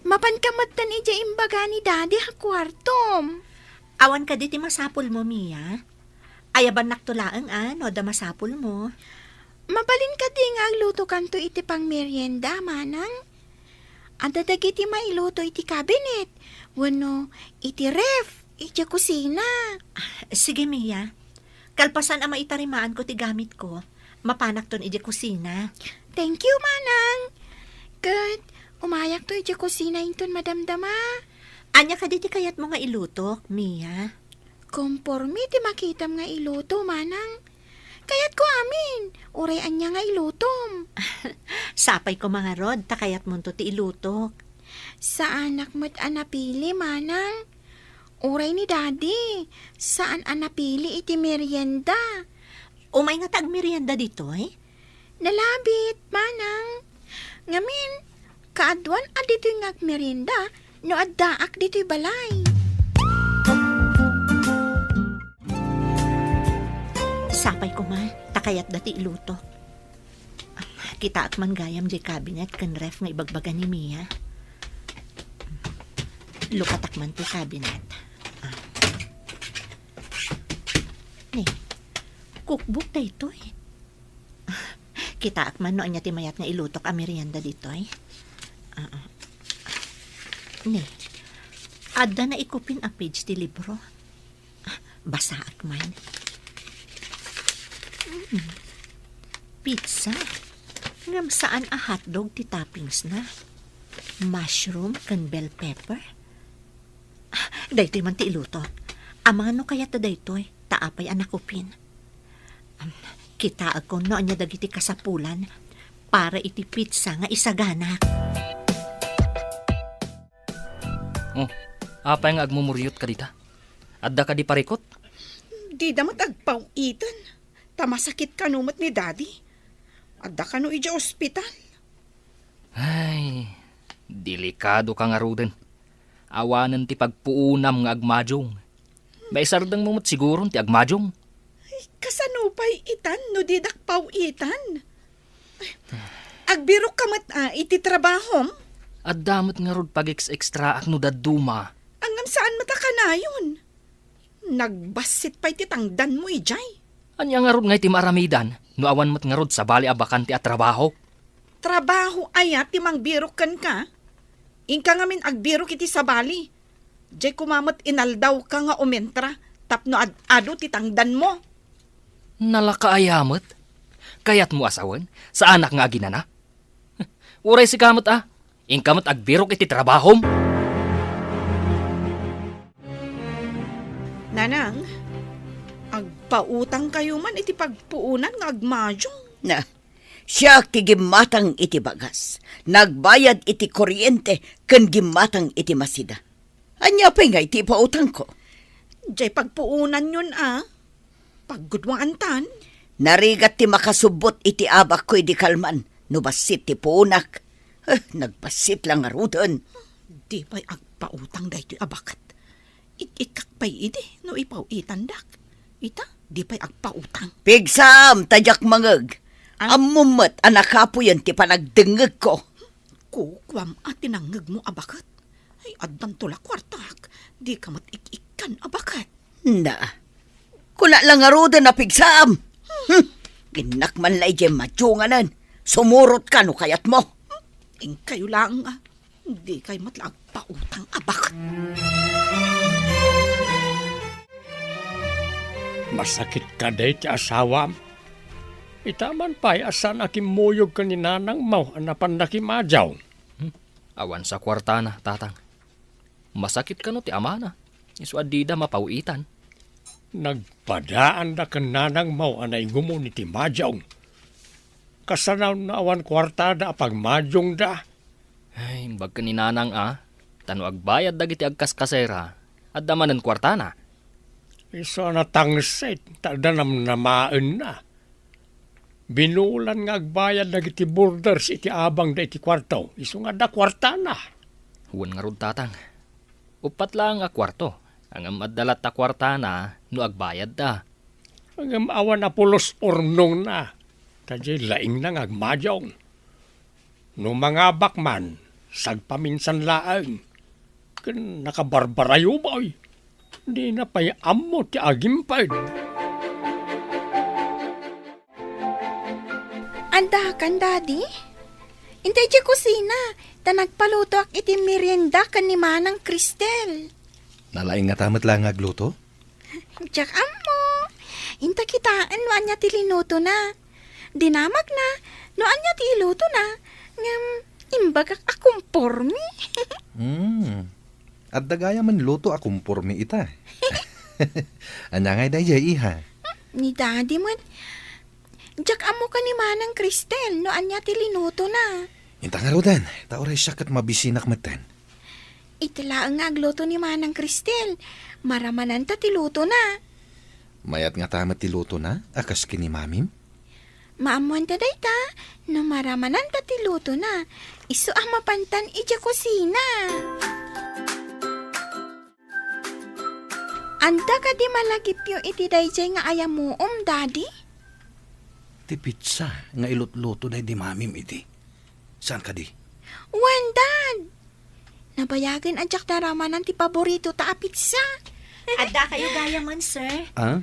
Mapankamatan iji imbaga ni daddy ha kwartom. Awan ka diti masapul mo, Mia. Ayaban naktulaang no da masapul mo. Mabalin ka di nga agluto kanto iti pang merienda, manang. Adadag iti mailuto iti cabinet. Wano, iti ref, iti kusina. Sige, Mia. Kalpasan ang maitarimaan ko ti gamit ko. Mapanak ton iti kusina. Thank you, manang. Good. Umayak to iti kusina inton madamdama. Anya ka diti kayat mo nga ilutok, Mia. Kompormi ti makitam nga iluto, manang. Kayat ko amin. Uray anya nga ilutom. Sapay ko mga rod, takayat mo to ti ilutok. Sa anak mo't anapili, manang. Uray ni daddy. Saan anapili iti merienda? Umay nga tag merienda dito eh. Nalabit, manang. Ngamin, kaadwan adito yung agmerinda, no addaak dito'y balay. Sapay ko man, takayat dati iluto. Kita at man gayam di cabinet kan ref nga ibagbagan ni Mia. Lukatak man ti cabinet. Ni, cookbook da ito eh. Kita at man no anya ti mayat nga ilutok a merienda dito eh. Ni, adda na ikupin a page ti libro. Basa at man. Pizza. Ngam saan a hotdog ti toppings na? Mushroom kan bell pepper? Daytoy man ti iluto. Amano kaya ta daytoy, taapay anakupin. Kita ako no anya dagiti kasapulan para iti pizza nga isagana. Oh, apay nga agmumuryot ka dita? Adda ka di parikot? Di damat agpawitan. Tamasakit ka numot ni daddy. Adda ka no ija ospital. Ay, delikado ka nga ruden. Awanan ti pagpuunam nga agmadyong. Maisardang mo siguro ti agmadyong. Kasanupay itan no didak pawitan. Agbiro ka mat iti trabahom. At damot nga rod pag-extra ak no daduma. Angam saan matakanayon. Nagbasit pa iti tangdan mo ijay. Anya nga rod nga iti maramidan, no awan mo't nga rod sa bali abakan ti at trabaho. Trabaho ayat ti mangbiro kan ka. Ingka ngamin agbiro kiti sa bali. Jay kumamot inaldaw ka nga umentra, tapno ado ti tangdan mo. Nalakaayamot? Kayat mo asawan? Sa anak nga ginana? Uray si kamot Ingkamot agbirok iti trabahom. Nanang, agpautang kayo man iti pagpuunan nga agmadyong. Na, siya kigimatang iti bagas. Nagbayad iti kuryente ken gimatang iti masida. Anya pa nga iti pautang ko. Jay pagpuunan yun Paggudwaan tan. Narigat ti makasubot iti abak ko iti kalman. No basit ti punak. Nagbasit lang arudan. Di pa'y agpautang da iti abakat. Ikak pa'y iti no ipauitan dak. Ita, di pa'y agpautang. Pigsam, tadyak mangag. Amumat anakapo yan ti panagdengeg ko. Kukwam at tinangag mo abakat. Ay, addan tula kwartak. Di ka mat ikikan abakat. Na, kuna lang arudan na pigsam. Ginak man la ije madyunganan. Sumurot ka no kayat mo. Ing kayo lang Di kayo matla agpautang abakat. Masakit ka day ti asawam. Itaman pa'y asan akim muyog ka ni nanang mau anapan na kimadyaw. Awan sa kwarta na, tatang. Masakit ka no ti ama na. Isu adida mapawitan. Nagpadaan da ka nanang mau anay gumo ni ti madyaw. Kasanaw na awan kwartada apag madyong da. Ay, bag ka ni nanang Tano agbayad dagiti agkaskasera. At damanan kwarta na. Iso na tangset, tadanam namaan na. Binulan nga agbayad dagiti borders iti abang da iti kwarto. Iso nga da kwarta na. Huwan nga rod tatang. Upat lang a kwarto. Ang madalat ta kwarta na, no agbayad da. Ang awan na pulos ornong na. Kajay laing na ngagmadyong. No mga bakman, sagpaminsan laang. Kan nakabarbarayo boy. Di na pa'y amo ti agimpad. Andakan, daddy? Intay di kusina, ta nagpaluto ak iti merienda kan ni Manang Cristel. Nalaing nga tamat lang agluto? Diyak amo, inta kitaan no anya ti linuto na. Dinamag na, no anya ti iluto na, ngam imbagak akumpormi. At dagaya man luto akong pormi ita. Anya ngay daya iha. Ni daddy mo, diyak amo ka ni Manang Cristel, no anya ti linuto na. Inta nga rodan, taoray siya kat mabisinak matan. Itila ang agluto ni Manang Cristel, maramanan ta ti luto na. Mayat nga tamat ti luto na, akas kini mamim. Maamuan ta ta, no maramanan ta ti luto na. Isu mapantan ija kusina. Anda ka di malagip yung iti dayjay nga ayam mo, daddy? Ti pizza nga ilot-luto na di mamim iti. Saan ka di? Dad! Nabayagan adyak daramanan ti paborito ta a pizza. Adda kayo gaya man, sir. Ah?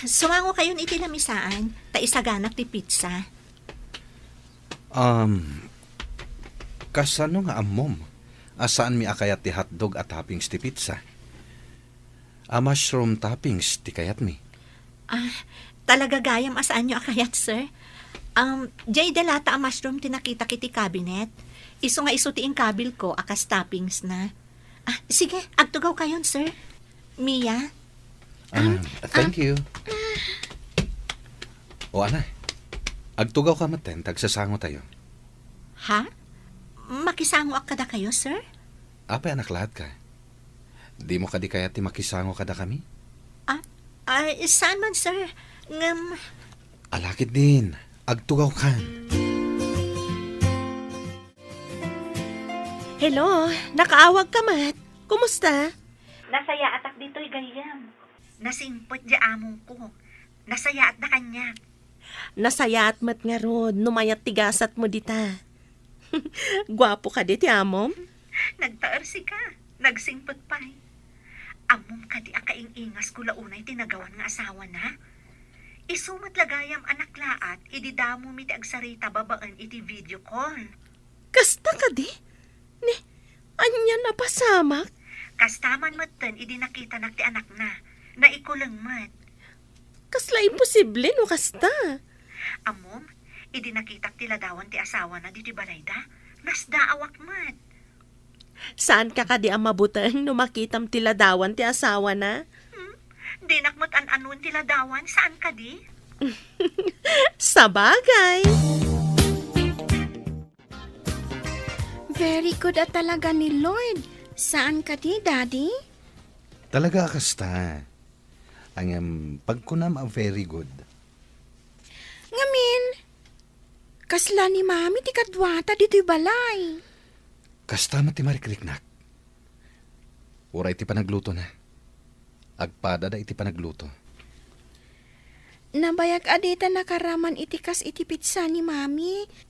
Sumango kayo ni itinamisaan, ta isaganak ti pizza. Kasano nga amom? Asaan mi akayat ti hotdog at toppings ti pizza? A mushroom toppings ti kayat mi. Talaga gayam asaan nyo akayat, sir? Jay delata ang mushroom tinakita kiti cabinet. Iso nga iso ti ing kabil ko, akas toppings na. Sige, agtugaw kayon, sir. Mia? Thank you. O ana, agtugaw ka maten, tagsasango tayo. Ha? Makisango ak kada kayo, sir? Apay anak lahat ka. Di mo kadi kaya ti makisango kada kami? Saan man, sir? Alakit din, agtugaw ka. Hello, nakaawag ka, Mat. Kumusta? Nasaya atak dito'y gayam. Nasimpot di among ko. Nasaya at na kanya. Nasayat mat nga ron, numayat tigasat mo dita. Gwapo ka di, ti amom? Nagtaar si ka. Nagsimpot pa'y. Among ka di akaing-ingas ko launay tinagawan nga asawa na. Isumat lagayam anak laat, ididamo mi ti agsarita babaan iti video call. Kasta ka di? Ni, anya na pasamak? Kastaman matan, idi nakita nak ti anak na. Naikulang mat. Kasla imposible no kasta. Amom, idi nakita ti ladawan ti asawa na diti balayda. Nasdaawak mat. Saan ka di ang mabutang no makitam tiladawan ti asawa na? Di nakmat an-anun ti ladawan, saan ka di? Sa bagay. Very good at talaga ni Lord. Saan ka di, Daddy? Talaga kasta. Ang pagkunam a very good. Ngamin, kasla ni Mami ti kadwata dito'y balay. Kasta mati marikriknak. Uray ti panagluto na. Agpada da iti panagluto. Nabayag adita nakaraman itikas iti pizza ni Mami.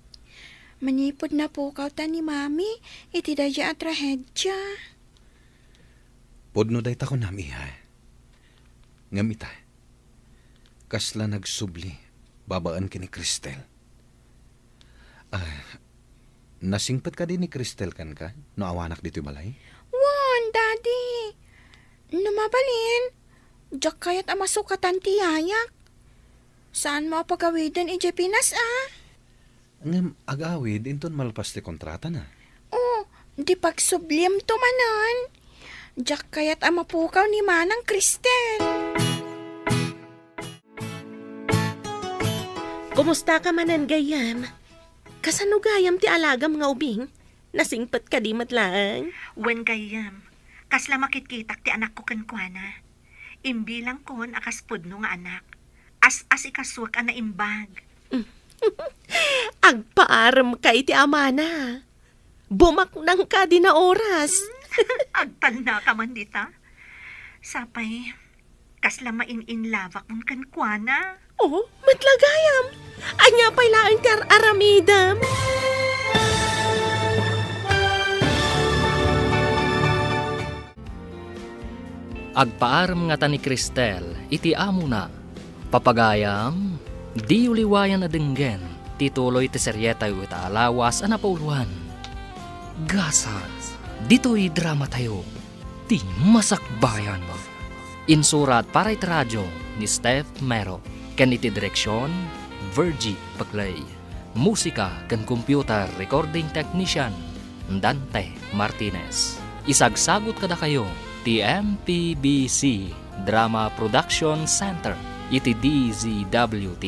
Manipod na pukaw ta ni Mami, iti daya at trahedya. Podno day tako nami ha. Ngamita. Kasla nagsubli, babaan kini Cristel. Nasingpat ka din ni Cristel kan ka? No awanak dito balay? Daddy. Numabalin. Diyak kayat amasukatan ti yayak. Saan mo pagawidan ije Pinas, Ngam agawid, inton malpas ti kontrata na. Di pagsubliem to manan. Diyak kayat amapukaw ni Manang Cristel. Kumusta ka manan gayam? Kasano gayam ti alagam nga ubing? Nasingpat ka di matlaan? Wen gayam, kasla makitkitak ti anak ko kankwana. Imbilang kon akas pudno nga anak. As ikaswak ang naimbag. Agpaaram ka iti amana. Bumaknang ka di na oras. Agtal na ka man dita. Sapay, kasla main-inlavak mong kankwana. Oh, matlagayam. Anya pa'y laang kar aramidam. Agpaaram nga ta ni Cristel, iti amo na. Papagayam, di uliwayan na denggen, tituloy ti seryeta yu alawas a napauluhan. Gasas, dito'y drama tayo, ti masakbayan mo. Insurat para iti radyo ni Steph Mero, ken iti direksyon, Virgie Paglay. Musika ken computer recording technician, Dante Martinez. Isagsagot kada kayo, ti MPBC Drama Production Center, iti DZWT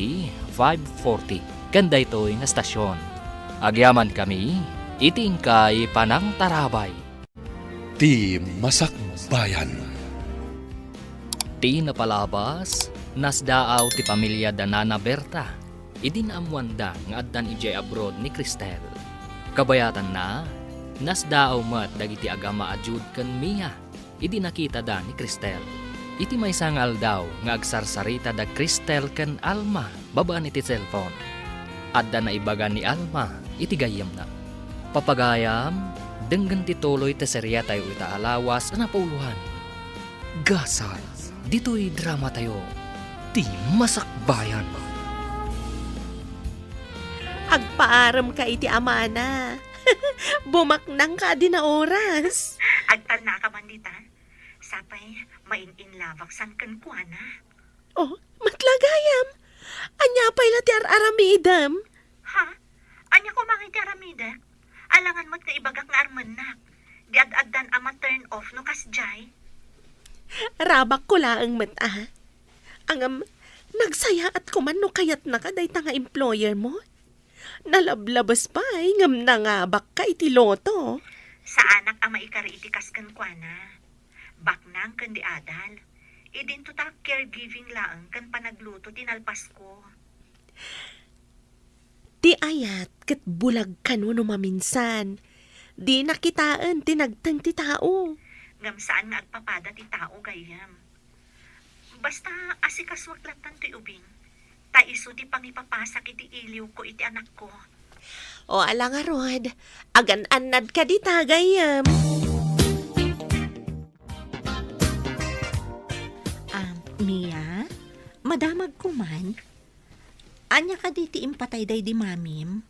540. Kanda ito'y nga stasyon. Agyaman kami, iti ingkay panang tarabay. Ti Masakbayan. Ti napalabas, Nasdaaw ti pamilya da Nana Berta. Idinaamuanda nga addan ijay abroad ni Cristel. Kabayatan na, nasdaaw mat dagiti agama ajud ken Mia. Idi nakita da ni Cristel. Iti may sangal daw nga agsarsarita da Cristel ken Alma babaan iti cellphone. Adda na ibaga ni Alma iti gayam na. Papagayam, denggan ti tuloy ti serya tayo itaalawas na pauluhan. Gasal, dito'y drama tayo. Ti Masakbayan. Agpaaram ka iti amana. Bumaknang ka din na oras. Agtan na ka man dita. Sapay, main-in-lavak san kan kuana. Oh, matlagayam. Anya pa'y lati aramidam. Ha? Anya ko mga iti aramida? Alangan mo't nga ibagak nga armanak. Di ad-addan ama turn off no kasjay. Rabak ko laang mata. Angam, nagsaya at kuman no kayat na ka day nga employer mo. Nalablabas pa ngam nangabak ka iti loto. Sa anak ama ikari iti kaskan kuana. Baknang kan di adal. Idin to ta caregiving laang kan panagluto tinalpas ko. Di ayat ket bulag ka no maminsan. Di nakitaan tinagtang ti tao. Ngam saan nga agpapada ti tao gayam. Basta asikas waklatan ti ubing. Ta iso ti pangipapasak iti iliw ko iti anak ko. O alang arod, agan-anad ka di tagayam. Mia, madamag ko man. Anya ka di ti impatay day di mamim?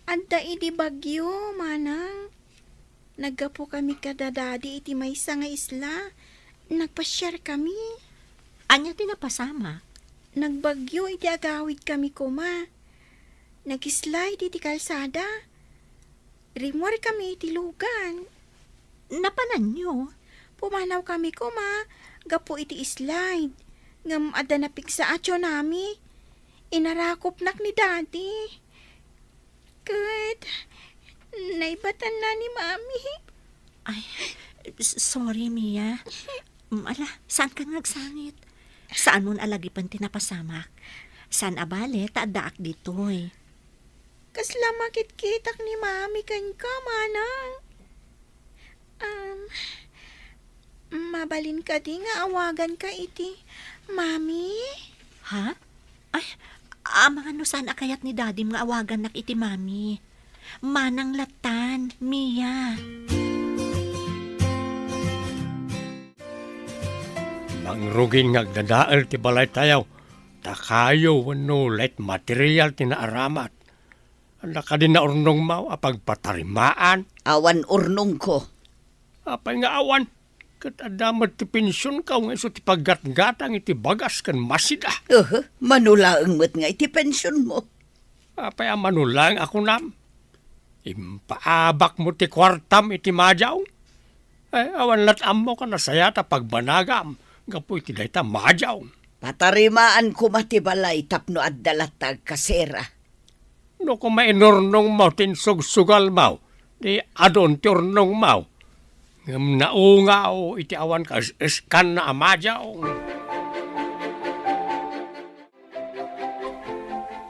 Anda iti bagyo, manang. Naggapo kami kadadadi iti maysa nga isla. Nagpa-share kami. Anya ti napasama? Nagbagyo iti agawid kami kuma. Nag-slide iti kalsada. Rimor kami iti lugan. Napanan nyo? Pumanaw kami kuma. Gapo iti slide. Ngam ada napik sa atyo nami. Inarakop nak ni daddy. Kat, naibatan na ni mami. Ay, sorry Mia. Ala, saan ka nagsangit? Saan mo alagipan tinapasamak? Saan abale, taadaak ditoy. Kasla makit-kitak ni mami kan ka, manang. Mabalin ka di nga awagan ka iti. Mami? Ha? Ay, mga no saan akayat ni daddy nga awagan nak iti mami. Manang latan, Mia. Mangrugin nga agdadaal ti balay tayaw. Takayo wano let material ti naaramat. Anda ka din na urnong mau apag patarimaan. Awan urnong ko. Apay nga awan. Kat adamat ti pensyon ka nga iso ti paggatgatang iti bagas kan masida. Manulaang mo't nga iti pensyon mo. Apay manulang ako nam. Impaabak mo ti kwartam iti madyaw. Ay awan latam mo ka nasaya ta pagbanagam. Gapo iti dayta madyaw. Patarimaan ko matibalay tapno at dalatag kasera. No kung mainurnong mo tinsugsugal mo. Di adon ti urnong mo. Ngam naunga o iti awan ka iskan na amadyaw.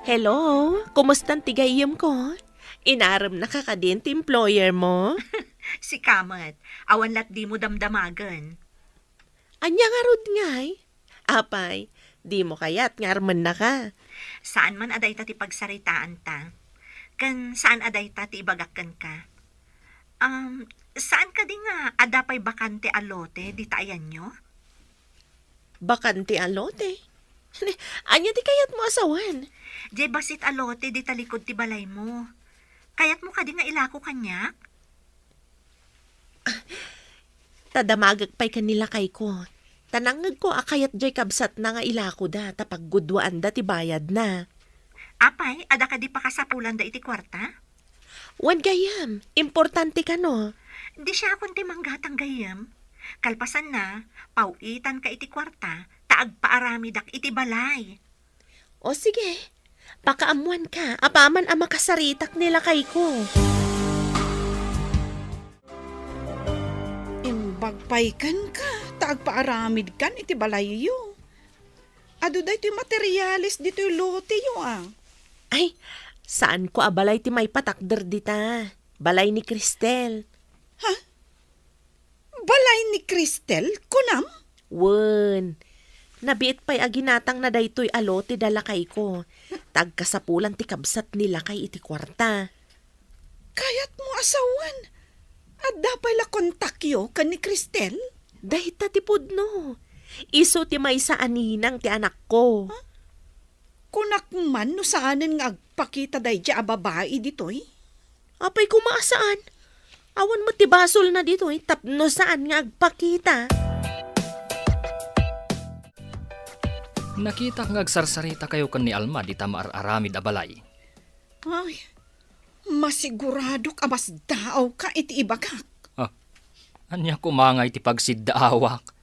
Hello, kumustan tigayim ko? Inaram na ka din ti employer mo? Si Kamat, awan lat di mo damdamagan. Anya nga rod ngay? Apay, di mo kayat ngarman na ka. Saan man aday ta ti pagsaritaan ta? Kan saan aday ta ti ibagakkan ka? Saan ka di nga adapay bakante alote di tayan nyo? Bakante alote? Anya di kayat mo asawan? Jay basit alote di talikod ti balay mo. Kayat mo ka di nga ilako kanyak? Tadamagag pa'y kanila kay ko. Tanangag ko akayat jay kabsat na nga ilako da tapag gudwaan da ti bayad na. Apay, ada ka di pa kasapulan da iti kwarta? Wan gayam, importante ka no. Di siya akong timanggatang gayam. Kalpasan na, pauitan ka iti kwarta, taag paaramidak iti balay. O sige, pakaamuan ka, apaman ang makasaritak nila kay ko. Imbagpay kan ka, taagpaaramid kan iti balayo. Ado da ito'y materialis dito'y lote yo Ay, saan ko abalay ti may patakder dita? Balay ni Cristel. Balay ni Cristel, kunam? Wen, nabiit pa'y aginatang na daytoy alote dalakay ko. Tagkasapulan ti kabsat nila kay iti kwarta. Kayat mo asawan. At dapay la kontakyo kan ni Cristel? Dahita ti pudno. Iso ti may sa aninang ti anak ko. Kunak man no saanen nga agpakita day dya a babae dito'y? Apay kumaasaan? Awan mo ti basol na dito tapno saan nga agpakita. Nakita nga agsarsarita kayo kan ni Alma di tamaar-aramid a balay. Ay, masigurado ka mas daaw ka iti ibagak. Anya kumangay ti pagsiddaawak.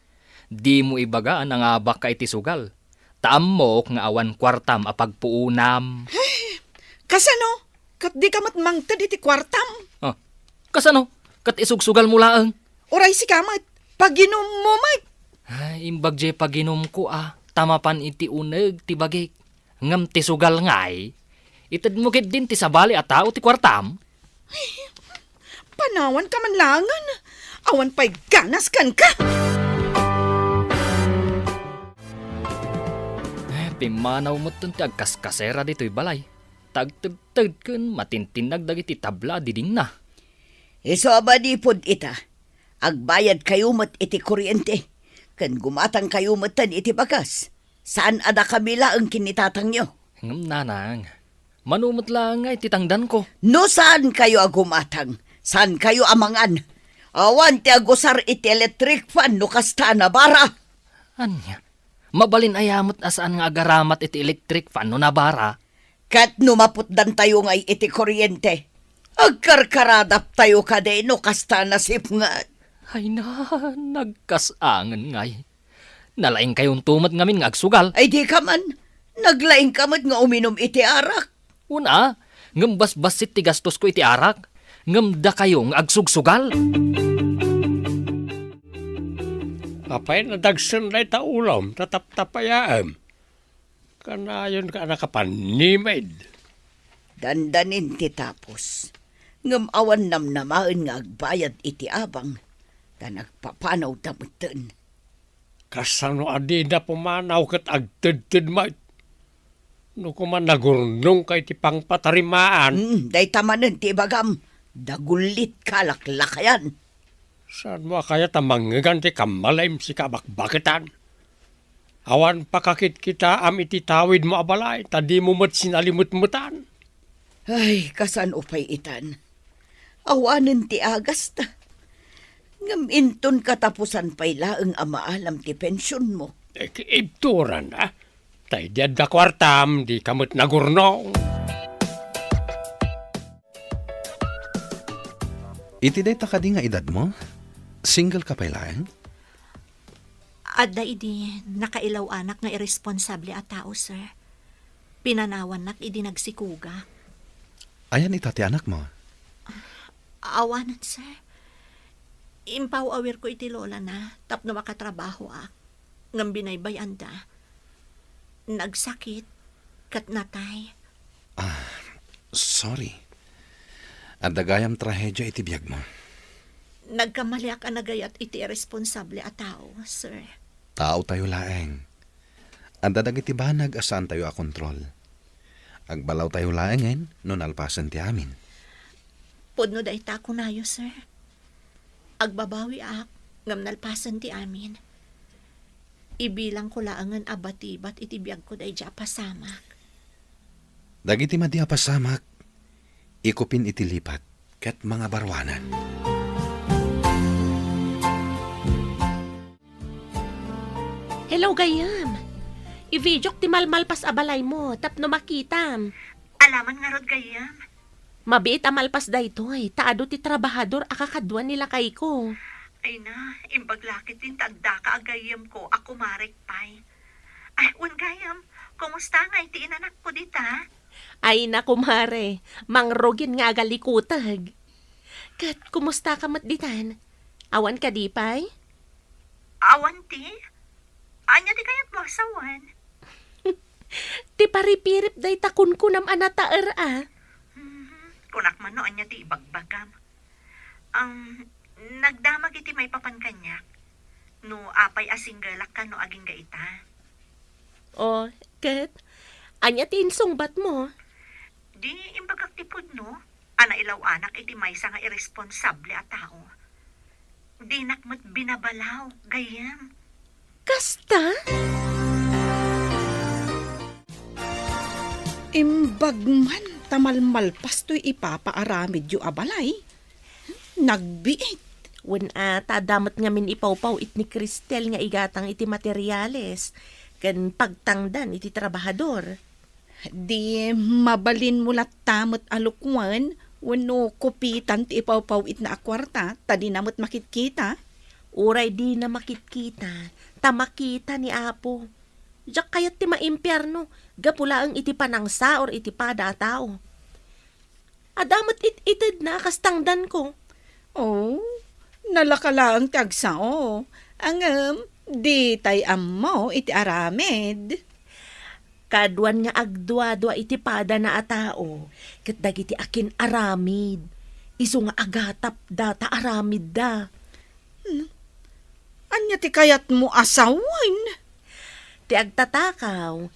Di mo ibagaan ang abak ka iti sugal. Taamok nga awan kwartam a pagpuunam. Kasano? Kat di ka matmangtad iti kwartam. Kasano? Kat isugsugal mo laang. Oray si kamat, paginom mo mat. Ay, imbag je paginom ko Tamapan iti uneg ti bagik. Ngam ti sugal ngay. Itad mo kit din ti sabali a tao ti kwartam. Panawan ka man langan. Awan pa'y ganas kan ka. Pimanaw mo ti agkaskasera dito'y balay. Tagtagtag kun matintinag dagiti tabla diding na. Iso abadipod ita. Agbayad kayo mat iti kuryente. Kan gumatang kayo matan iti bagas. Saan ada kabila ang kinitatang nyo? Ngam nanang. Manumot lang nga ititangdan ko. No saan kayo agumatang? Saan kayo amangan? Awan ti agusar iti electric fan no kasta na bara. Anya? Mabalin ayamot asaan nga agaramat iti electric fan no nabara. Kat numaputdan tayo ngay iti kuryente. Agkarkaradap tayo kade no kasta na sipngat. Ay na, nagkasangan ngay. Nalaing kayong tumat ngamin nga agsugal. Ay di ka man. Naglaing kamat nga uminom iti arak. Una, ngam basbasit ti gastos ko iti arak. Ngam da kayong agsugsugal. Apay nadagsan na ita ulam, tatap-tapayaan. Kanayon ka nakapanimid. Dandanin ti tapos. Ngam awan namnamaan nga agbayad iti abang. Da nagpapanaw damutan. Kasano adi na pumanaw kat agtid-tid mait. No kuman nagurnong kay ti pangpatarimaan. Day tamanan ti bagam. Dagulit kalaklakayan. Saan mo kaya tamangagan ti kamalim si kabakbakitan? Awan pakakit kita am ititawid mo abalay, tadi mo mat sinalimut-mutan. Ay, kasan upay itan. Awanen ti agas ta. Ngam inton katapusan pay laeng amaalam ti pensyon mo. Ibturan na. Tay diad da kwartam, di kamot nagurnong. Iti day takadi nga edad mo? Single ka pa'y laeng? Adda idi nakailaw anak nga irresponsable a tao, sir. Pinanawan nak idi nagsikuga. Ayan itati anak mo. Awanan, sir. Impaw awir ko iti lola na tapno makatrabaho ngam binaybayan da. Nagsakit kat natay. Sorry. At dagayam trahedya iti biyag mo. Nagkamaliak ang nagayat iti irresponsable a tao, sir. Tao tayo laeng. At dadag iti banag asaan tayo a kontrol. Agbalaw tayo laengen no nalpasan ti amin. Pudno da ita ko nayo, sir. Agbabawi ngam nalpasan ti amin. Ibilang ko laangan abatibat iti biyag ko day dya pasamak. Dagiti madi a pasamak, ikupin iti lipat ket mga barwanan. Hello, gayam. I-videok ti malmalpas abalay mo, tapno makitam. Alaman nga rod gayam. Mabiit amalpas daytoy, taado ti trabahador akakadwan nila kay ko. Ay na, imbaglakit din tagda ka agayam ko, ako marek pay. Ay, gayam, kumusta nga iti inanak ko dita? Ay na, kumare, mangrogin nga agalikutag. Kat, kumusta ka matditan? Awan ka di pay? Awan ti? Anya di kayat mo asawan? Ti paripirip day takun kunam anataer Kunak man no, anya ti ibagbagam. Ang nagdamag iti may papan kanyak. No, apay asing galak ka no aging gaita. O, ket, anya ti insungbat mo? Di imbagak tipod no, ana ilaw anak iti maysa nga irresponsable a tao. Di nakmat binabalaw, gayam. Kasta? Imbagman, tamalmalpas to'y ipapaaramid yu abalay. Nagbiit. Wen tadamat nga min ipawpaw it ni Cristel nga igatang iti materyales, ken pagtangdan iti trabahador. Di mabalin mo tamot alukwan, wano kupitan ti ipawpaw it na akwarta, tadi namot makitkita. Uray di na makitkita, tamakita ni Apo. Diyak kayat ti maimpyerno, gapula ang iti panangsa or iti pada a tao. Adamat it-ited na kastangdan ko. Oh, nalakalaang tagsao. Angam, di tay ammo iti aramid. Kaduan nga agdwa-dwa iti pada na a tao, ket dagiti akin aramid. Isu nga agatap data aramid da. Anya ti kayat mo asawan? Ti agtatakaw,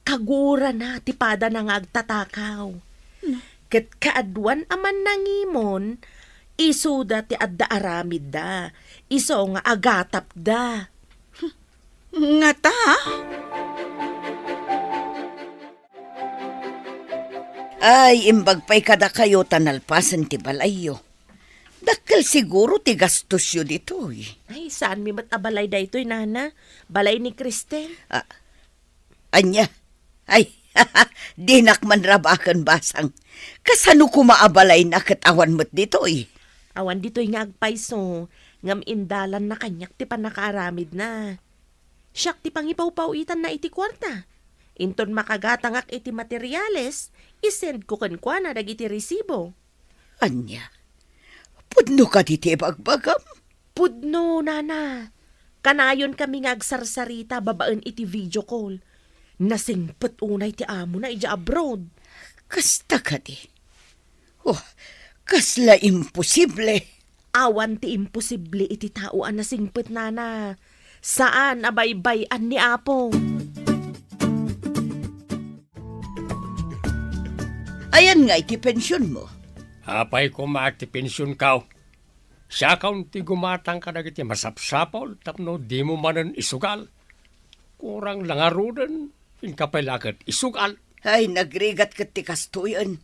kagura na ti pada na nga agtatakaw. Ket kaadwan aman nangimon, isu da ti adda aramid da, iso nga agatap da. Nga ta? Ay, imbag pa'y kada kayo tanalpasan ti balayo. Dakkel siguro ti gastos yu dito eh. Ay, saan mi matabalay da ito'y nana? Balay ni Cristel? Anya, ay, di nakman rabakan basang. Kasano kumaabalay na katawan mo't dito eh. Awan dito'y nga agpayso, ngam indalan na kanyak ti panakaaramid na. Siyak ti pangipaw-pawitan na iti kwarta. Inton makagatangak iti materyales, isend ko kankwa na dagiti resibo. Anya, pudno ka diti bagbagam? Pudno, nana. Kanayon kami nga agsarsarita babaan iti video call. Nasingpet unay ti amo na ija abroad. Kasta ka di. Oh, kasla imposible. Awan ti imposible iti tauan na singpet, nana. Saan abaybayan ni Apo? Ayan nga iti pensyon mo. Apay ko maati pensyon kaw. Siya kaun ti gumatang ka dagiti masapsapol tapno di mo manan isugal. Kurang langarudan, inkapay lakat isugal. Ay, nagrigat ka ti kastuyan.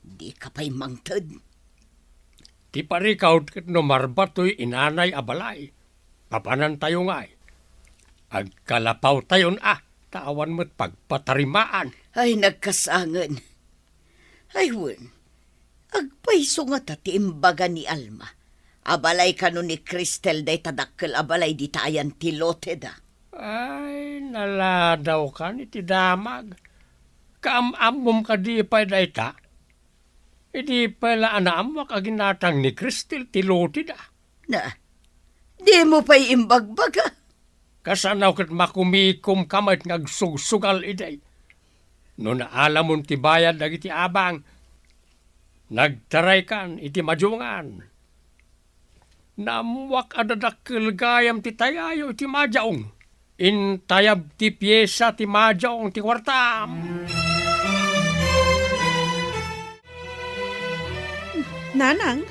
Di ka pa'y mangtad. Ti parikaw ket no marbatoy inanay abalay. Papanan tayo nga'y. Agkalapaw tayon tawan mo't pagpatarimaan. Ay, nagkasangan. Ay, wen. Agpaiso nga ti imbaga ni Alma. Abalay ka no ni Cristel day tadakkel abalay di tayan ti lote da. Ay, naladaw ka ni ti damag. Kaamamom ka di pa day ta. Idi pala anaam makaginatang ni Cristel ti lote da. Na, di mo pa'y imbagbaga. Kasanaw kat makumikom kamay ngagsugsugal iday. No naalam mo ti bayad dagiti abang, nagtaray kan iti majungan. Namuak adadakkel gayam ti tayayo iti majaong. Intayab ti pyesa ti majaong ti kwartam. Nanang,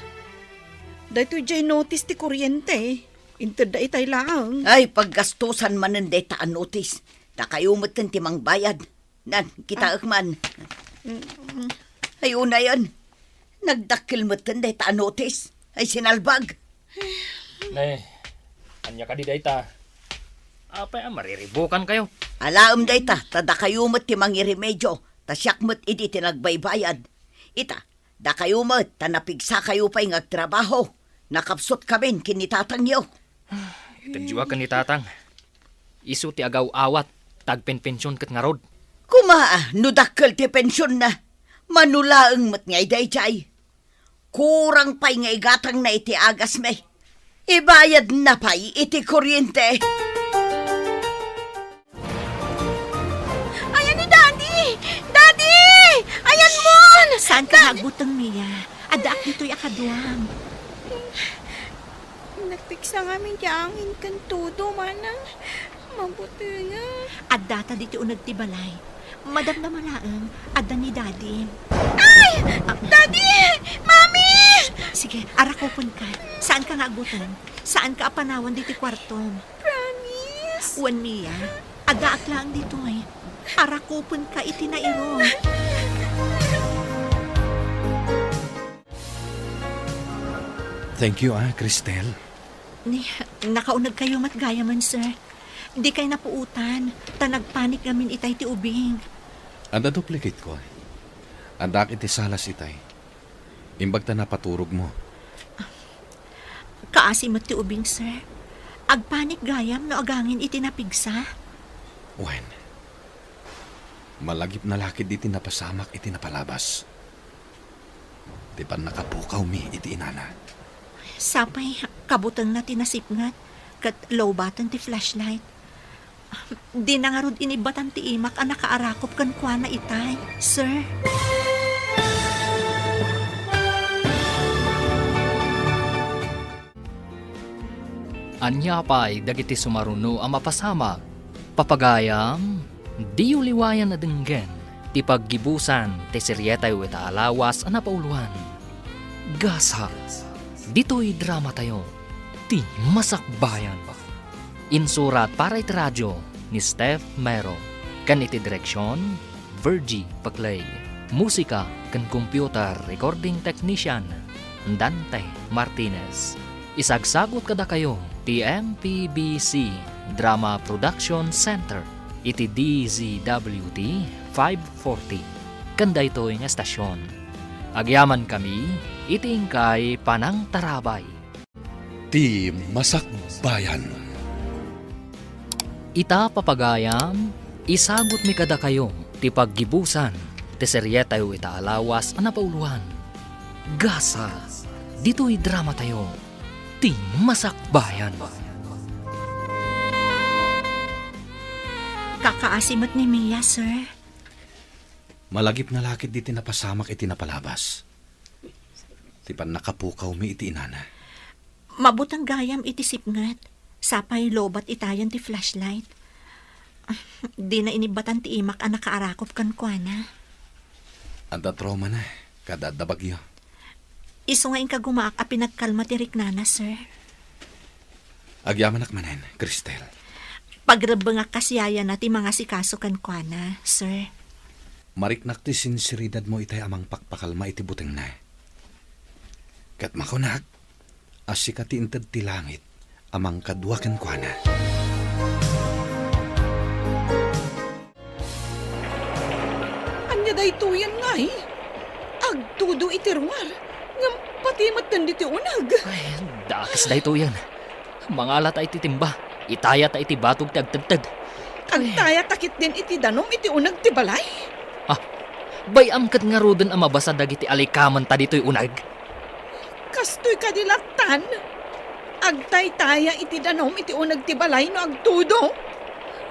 dahito jay notice ti kuryente. Inted da itay lang. Ay, paggastusan manen day taan notice. Takayumot kan timang bayad. Nan, kita akman. Ay, una yan. Nagdakil mo kan day taan notice. Ay, sinalbag. Nay, anya ka di dayta. Apay mariribukan kayo. Alaam day ta, tada kayumot timang iremedyo. Tasyakmot idi tinagbaybayad. Ita, da kayumot, tanapigsa kayo pa'y ngagtrabaho. Nakapsot kami kinitatangyo. Itadjua ka ni tatang. Isu ti agaw awat, tagpenpensyon kat nga rod. Kumaa, nudakkel ti pensyon na. Manulaang mat ngay dayjay. Kurang pa'y ngay gatang na iti agas me. Ibayad na pa'y iti kuryente. Ayan Saan ka hagbutang, Mia? Adaak dito'y akaduang. Nagpiksa ngamin di angin kan todo, manang. Mabuti nga. Adata dito nagtibalay. Madam na malaang, adda ni Daddy. Daddy! Mami! Sige, arakopon ka. Saan ka nga agutan? Saan ka apanawan dito kwarto? Promise. Wan, Mia. Adaak lang dito eh. Arakopon ka itinairo. Thank you, Cristel. Ni, nakaunag kayo matgaya man, sir. Di kayo napuutan. Tanagpanik namin itay ti ubing. Anda duplicate ko. Andak iti salas itay. Imbag ta napaturog mo. Kaasi mo ti ubing, sir. Agpanik gayam no agangin itinapigsa. Wen. Malagip na lakid iti napasamak iti napalabas. Di pa nakapukaw mi iti inana. Sapay, kabutang na tinasipngat. Kat lowbatan ti flashlight. Di na nga rod inibatan ti imak ang nakaarakop kan kwa na itay, sir. Anya pa'y dagiti sumaruno ang mapasamak. Papagayam, di uliwayan na denggen. Ti paggibusan, ti seryetay wita alawas ang napauluan. Gasa, dito'y drama tayo. Ti masakbayan. Insurat para iti radyo ni Steph Mero. Kan iti direksyon, Virgie Paclay. Musika kan computer recording technician, Dante Martinez. Isagsagot kada kayo, TMPBC Drama Production Center. Iti DZWT 540. Kanda ito nga estasyon. Agyaman kami, iti ingkay Panang Tarabay. Ti masakbayan. Ita papagayam, isagot mi kada kayo, ti paggibusan, ti seryetay ita alawas ang napauluhan. Gasa, dito'y drama tayo, ti masakbayan. Kakaasimot ni Mia, sir. Malagip na lakid iti napasamak iti napalabas. Ti pa nakapukaw mi iti inana. Mabutang gayam iti sipngat. Sapay lobat itayan ti flashlight. Di na inibatan ti imak ang nakaarakop kan kwa na. Anda trauma na. Kadada bagyo. Iso nga inka gumaak a pinagkalma ti Riknana, sir. Agyaman akmanen, Cristel. Pagrabang kasiyaya na ti mga sikaso kan kwa na, sir. Mariknak ti sinseridad mo itay amang pakpakalma iti buteng na. Kat makunag, asika ti intad ti langit, amang kadwakan kwa na. Anya day tuyan nga eh. Agtudo itiruar. Ngam pati matan diti unag. Ay, dakas da ito yan. Mga alata iti timba, itaya ta iti batog ti agtagtad. Ang taya takit din iti danom iti unag ti balay. Bayam kat nga rodan ang mabasa dagiti alikaman ta dito'y unag. Kastoy kadilatan. Agtay-taya iti danom iti unag ti balay no agtudo.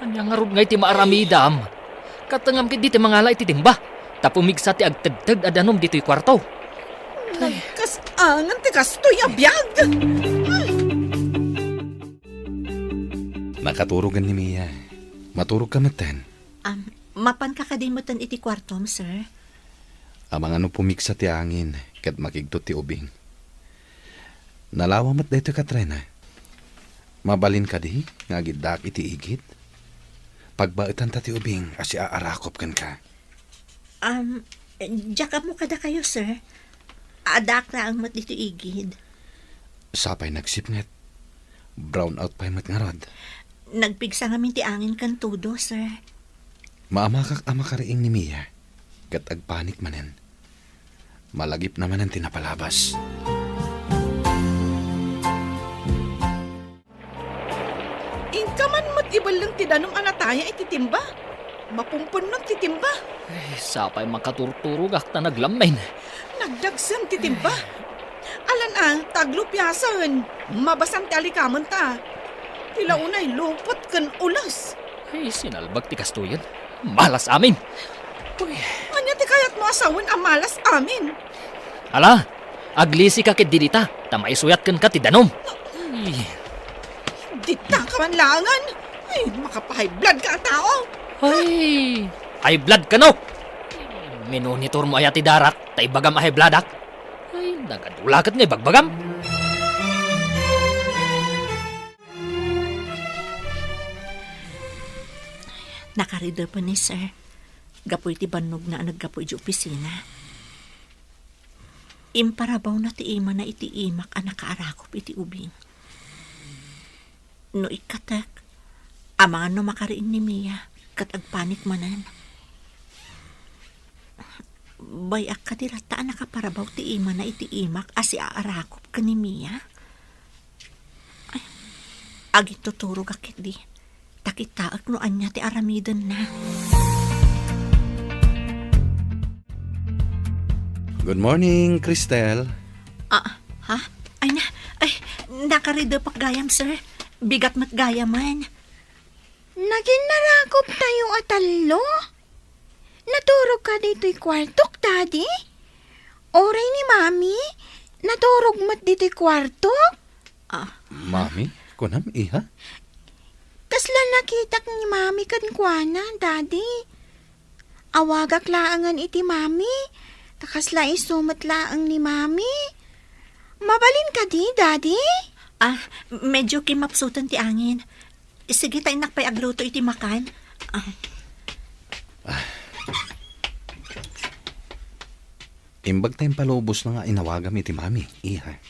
Anya nga rod nga iti maaramidam. Katangam kit diti mga ala iti timba. Tapumigsa ti agtagtad adanom dito'y kwarto. Nagkasangan ti kastoy abiyag. Nakaturugan ni Mia. Maturog ka matan. Mapan kakadimutan iti kwartom, sir. Amang ano pumiksa ti angin, kat makigtot ti ubing. Nalawamat dito Katrina. Mabalin ka di, nga gidak iti igit. Pagbaitan ta ti ubing, asi aarakop kan ka. Jakap mo kada kayo, sir. Adak na ang mat dito igid. Sapay nagsipnget. Brown out pa'y matngarod. Nagpigsa ngamin ti angin kan tudo, sir. Maamakak ama kariing ni Mia, kat agpanik manen. Malagip naman ang tinapalabas. Inka man matibal lang ti danom anataya iti timba. Mapumpun lang ti timba. Ay, sapay makaturturog akta naglamen. Nagdagsan ti timba. Alan taglo piyasan. Mabasan ti alikaman ta. Tila unay lupot kan ulas. Ay, sinalbag ti kastuyan. Malas amin. Anya ti Kayat mo asawin ang malas amin. Ala, aglisi ka kit didita, tamaisuyat kan ka ti danom. Ay, Dita ka man langan. Ay, makapahay blood ka tao. ay blood ka no. Minunitor mo ayat ti darak, ta ibagam ay bladak. Ay, nagadulakat nga ibagbagam. Nakarida pa ni sir. Gapoy ti banog na naggapoy di opisina. Imparabaw na ti ima na iti imak ang nakaarakop iti ubing. No ikatek, amangan no makariin ni Mia, kat agpanik manan. Bayak ka dirata nakaparabaw ti ima na iti imak asi aarakop ka ni Mia. Ay, agit tuturog akit di. Takitaak no anya ti aramidan na. Good morning, Cristel. Ha? Ay, nakarida pak gayam, sir. Bigat mat gayaman. Naging narakop tayo atalo. Naturog ka dito'y kwartok, daddy? Oray ni mami, naturog mat dito'y kwartok? Mami, kunam iha? Kasla nakitak ni mami kankwana, daddy. Awagak laangan iti mami. Takasla isumat laang ni mami. Mabalin ka di, daddy? Medyo kimapsutan ti angin. Sige tayo nakpay agluto iti makan. Imbag tayong palubos na nga inawagam iti mami, iha.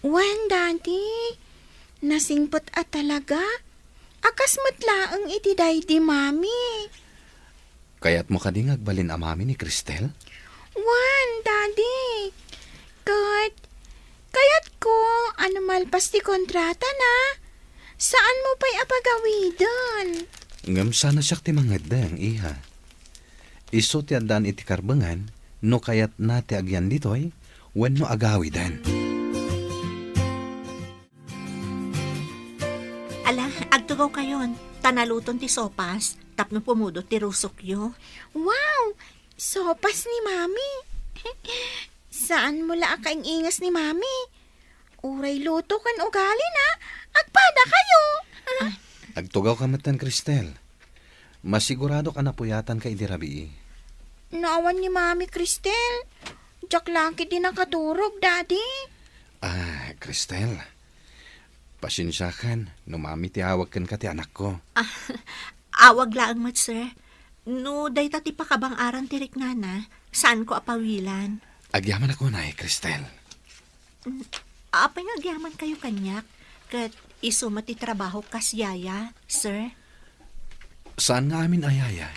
Wen, daddy. Nasingpot at talaga. Akas matlaang iti day di mami. Kaya't mo ka di ngagbalin ang mami ni Cristel? Wan, daddy. Kaya't ko, ano malpas ti kontrata na. Saan mo pa'y apagawidan? Ngam sana siya ti mangadang, iha. Iso ti adan iti karbangan, no kayat nati agyan ditoy, wen no agawidan. Ala, agtugaw kayon. Tanaluton ti sopas. Tapno pumudo ti rusokyo. Wow! Sopas ni mami. Saan mo la akaing ingas ni mami? Uray luto kan ugali na. Agpada kayo. Agtugaw ka matan, Cristel. Masigurado ka na puyatan ka idirabi. Naawan ni mami, Cristel. Diyak laki din nakaturog, daddy. Cristel. Pasensyakan, no mami tiyawag kan ka ti anak ko. Awag laang mat, sir. No, day tati pa kabang aran tirik na, saan ko apawilan? Agyaman ako na Cristel. Apay nga agyaman kayo kanyak, kat iso mati trabaho kasyaya, sir? Saan nga amin ayaya?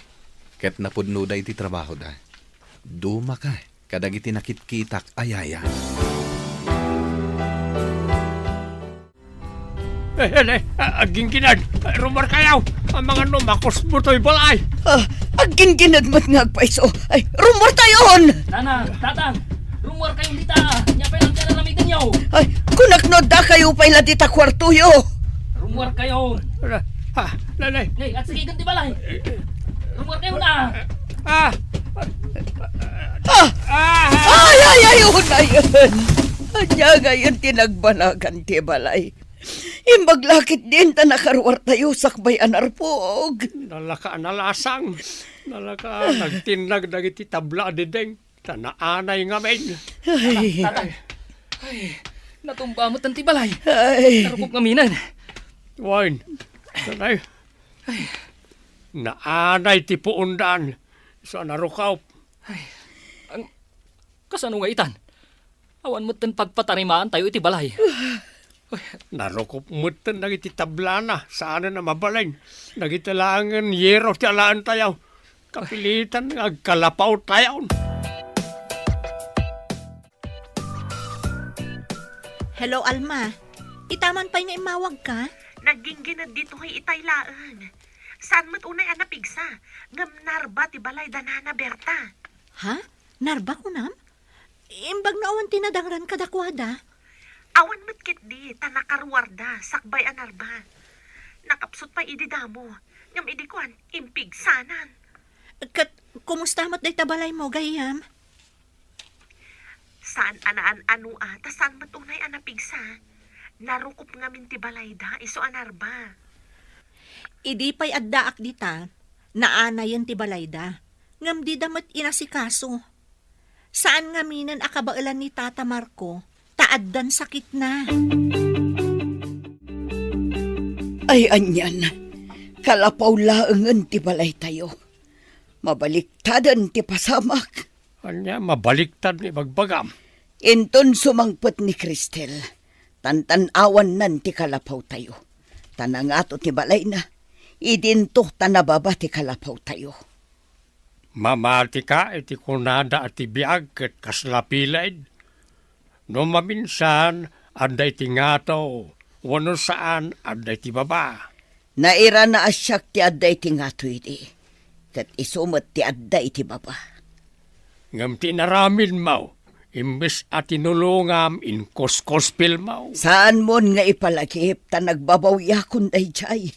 Ket napudno da iti trabaho da. Duma ka, kadagiti nakitkitak ayaya. Aging kinad, rumor kayaw, ang mga numakos mo to'y balay. Agin ginadmat nga agpaiso. Ay, rumor tayon! Nana, tatang, rumor kayong dita. Nyapay lang kaya nalamitan nyo. Ay, kunaknod da kayo pa'y ladita kwartuyo. Rumor kayo. Nanay. Hey, at sige ganti balay. Rumor kayo na. Ay, unayan. Anya ngayon tinagbanagan ti balay. Imbaglakit din ta nakarwar tayo sakbay anarpog. Nalaka nalasang. Nalaka nagtinag dagiti tabla dideng. Tanaanay nga men. Tatang. Ay, natumba mo tanti balay. Ay. Narupok ngaminan. Wine. Nanay. Naanay ti puundan. So narukaw. Kasano nga itan? Awan mo tan pagpatarimaan tayo iti balay. Narukop mo tan nagiti tabla na. Saan na mabalay. Nagitalangan yero ti alaan tayo. Kapilitan agkalapaw tayo. Hello, Alma. Itaman pa nga imawag ka? Naging ginad dito kay itaylaan. Saan mo't unay anapigsa? Ngam narba ti balay danana Berta. Ha? Narba ko nam? Imbag na awan tinadangran kadakwada. Awan mo't kit di, tanakarwarda, sakbay anarba. Nakapsot pa idi damo. Ngam idi kuan, impigsanan. Kat Kumusta mo't day tabalay mo, gayam? Saan anaan ano ata, saan matunay anapigsa? Narukop nga min ti balayda, iso anarba. Idi pa'y addaak dita, naanayan ti balayda. Ngam di damat inasikaso. Saan nga minan akabailan ni Tata Marco, taaddan sakit na. Ay, anyan. Kalapaw laangan ti balay tayo. Mabaliktadan ti pasamak. Anya, mabaliktad ni Bagbagam. Inton sumangpot ni Cristel. Tantan-awan nan ti kalapaw tayo. Tanangato ti balay na. Idinto tanababa ti kalapaw tayo. Mamati ka iti kunada at ibiyag ket kaslapilaid. No maminsan, anday ti ngataw, wano saan anday ti baba. Naira na asyak ti adday ti ngato iti. Kat isumot ti adday ti baba. Ngam tinaramin mau, imbes at tinulungam in koskospil mau. Saan mon nga ipalagip ta nagbabawiyakon day jay.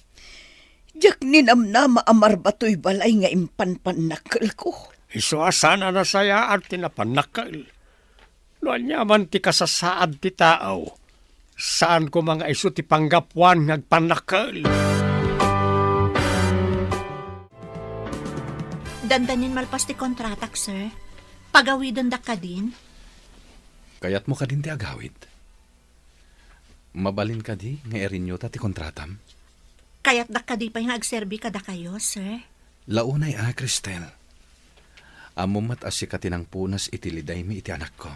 Jak ninamnama amar batoy balay nga impanpanakal ko. Iso asana na saya at tinapanakal. No anyaman ti kasasaad ti tao, saan ko mga iso ti panggapuan ngagpanakal. Dandanin malpas ti kontratak, sir. Pagawidon da ka din. Kayat mo ka din ti agawid. Mabalin ka di nga erinyo ta ti kontratam. Kaya't da ka di pa yung agserbi ka da kayo, sir. Launay Cristel. Amumat as sikatinang punas itiliday mi iti anak ko.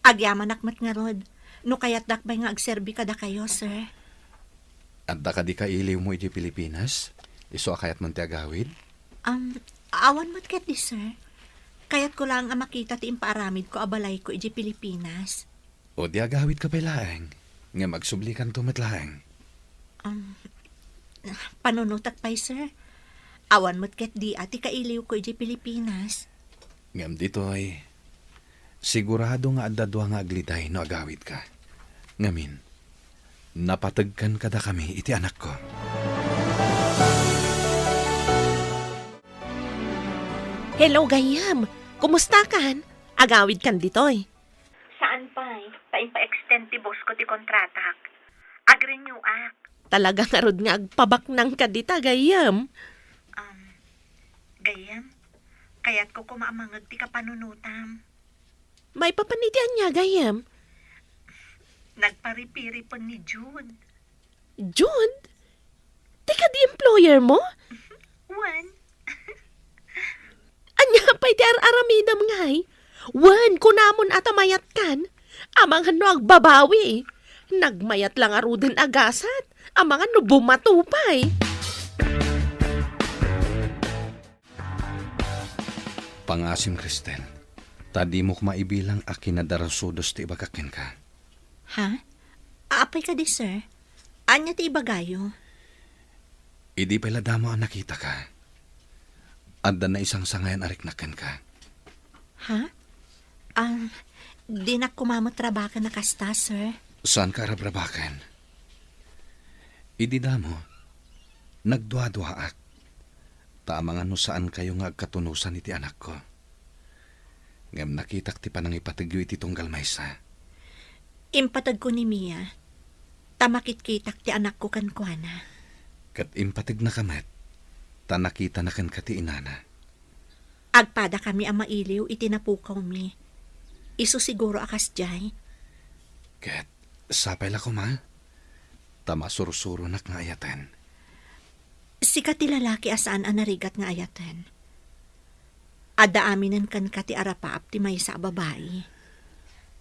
Agyaman akmat nga rod. No kaya't dakbay nga agserbi ka da kayo, sir. At da ka di ka iliw mo iti Pilipinas? Iso akayat man ti agawid? Awan mo't ket di, sir. Kaya't ko lang ang makita ti impaaramid ko abalay ko iti Pilipinas. O di agawid ka pa laeng. Nga magsublikan tumatlaeng. Panunutak pa'y, sir. Awan mo't ket di ati kailiw ko iti Pilipinas. Ngam ditoy, sigurado nga adadwa nga aglitay no agawid ka. Ngamin, napatagkan kada kami iti anak ko. Hello, gayam. Kumusta kan? Agawid kan ditoy. Saan pa'y? Pa-extend ti boss ko ti kontratak.Ag-renew ak. Talaga nga rod nga agpabaknang ka dita, gayam. Gayam, kaya't ko kumaamangag ti kapanunutam. May papanitian niya, gayam. Nagparipiri pa ni June. June? Di ka di employer mo? One. Anya pa'y ti aramidam ngay. Wan, kunamon atamayat kan. Amang hano agbabawi. Nagmayat lang aruden agasat. Amang ano bumatupay. Pangasim, Cristel. Tadi mo kumaibilang akin na darasudos ti ibagakin ka. Ha? Aapay ka di, sir. Anya ti ibagayo? Idi pala damo ang nakita ka. Adda na isang sangayan ariknakan ka. Ha? Di na kumamotrabakan na kasta, sir. Saan ka rabrabakan? Idi damo, nagdwa-dwaak. Tamang ano saan kayo nga agkatunusan iti anak ko. Ngam nakitak ti panang ipatigyo iti tunggal maysa. Impatag ko ni Mia. Tamakit-kitak ti anak ko kan kuana. Kat impatig na kamet, tanakita na kan kati inana. Agpada kami ang mailiw itinapukaw mi. Iso siguro akas jay. Kat, sapay la ko ma. Tama surusuro nak nga ayatan. Sika ti lalaki asaan ang narigat nga ayatan. Ada aminan kan ka ti arapaap ti may sa babae.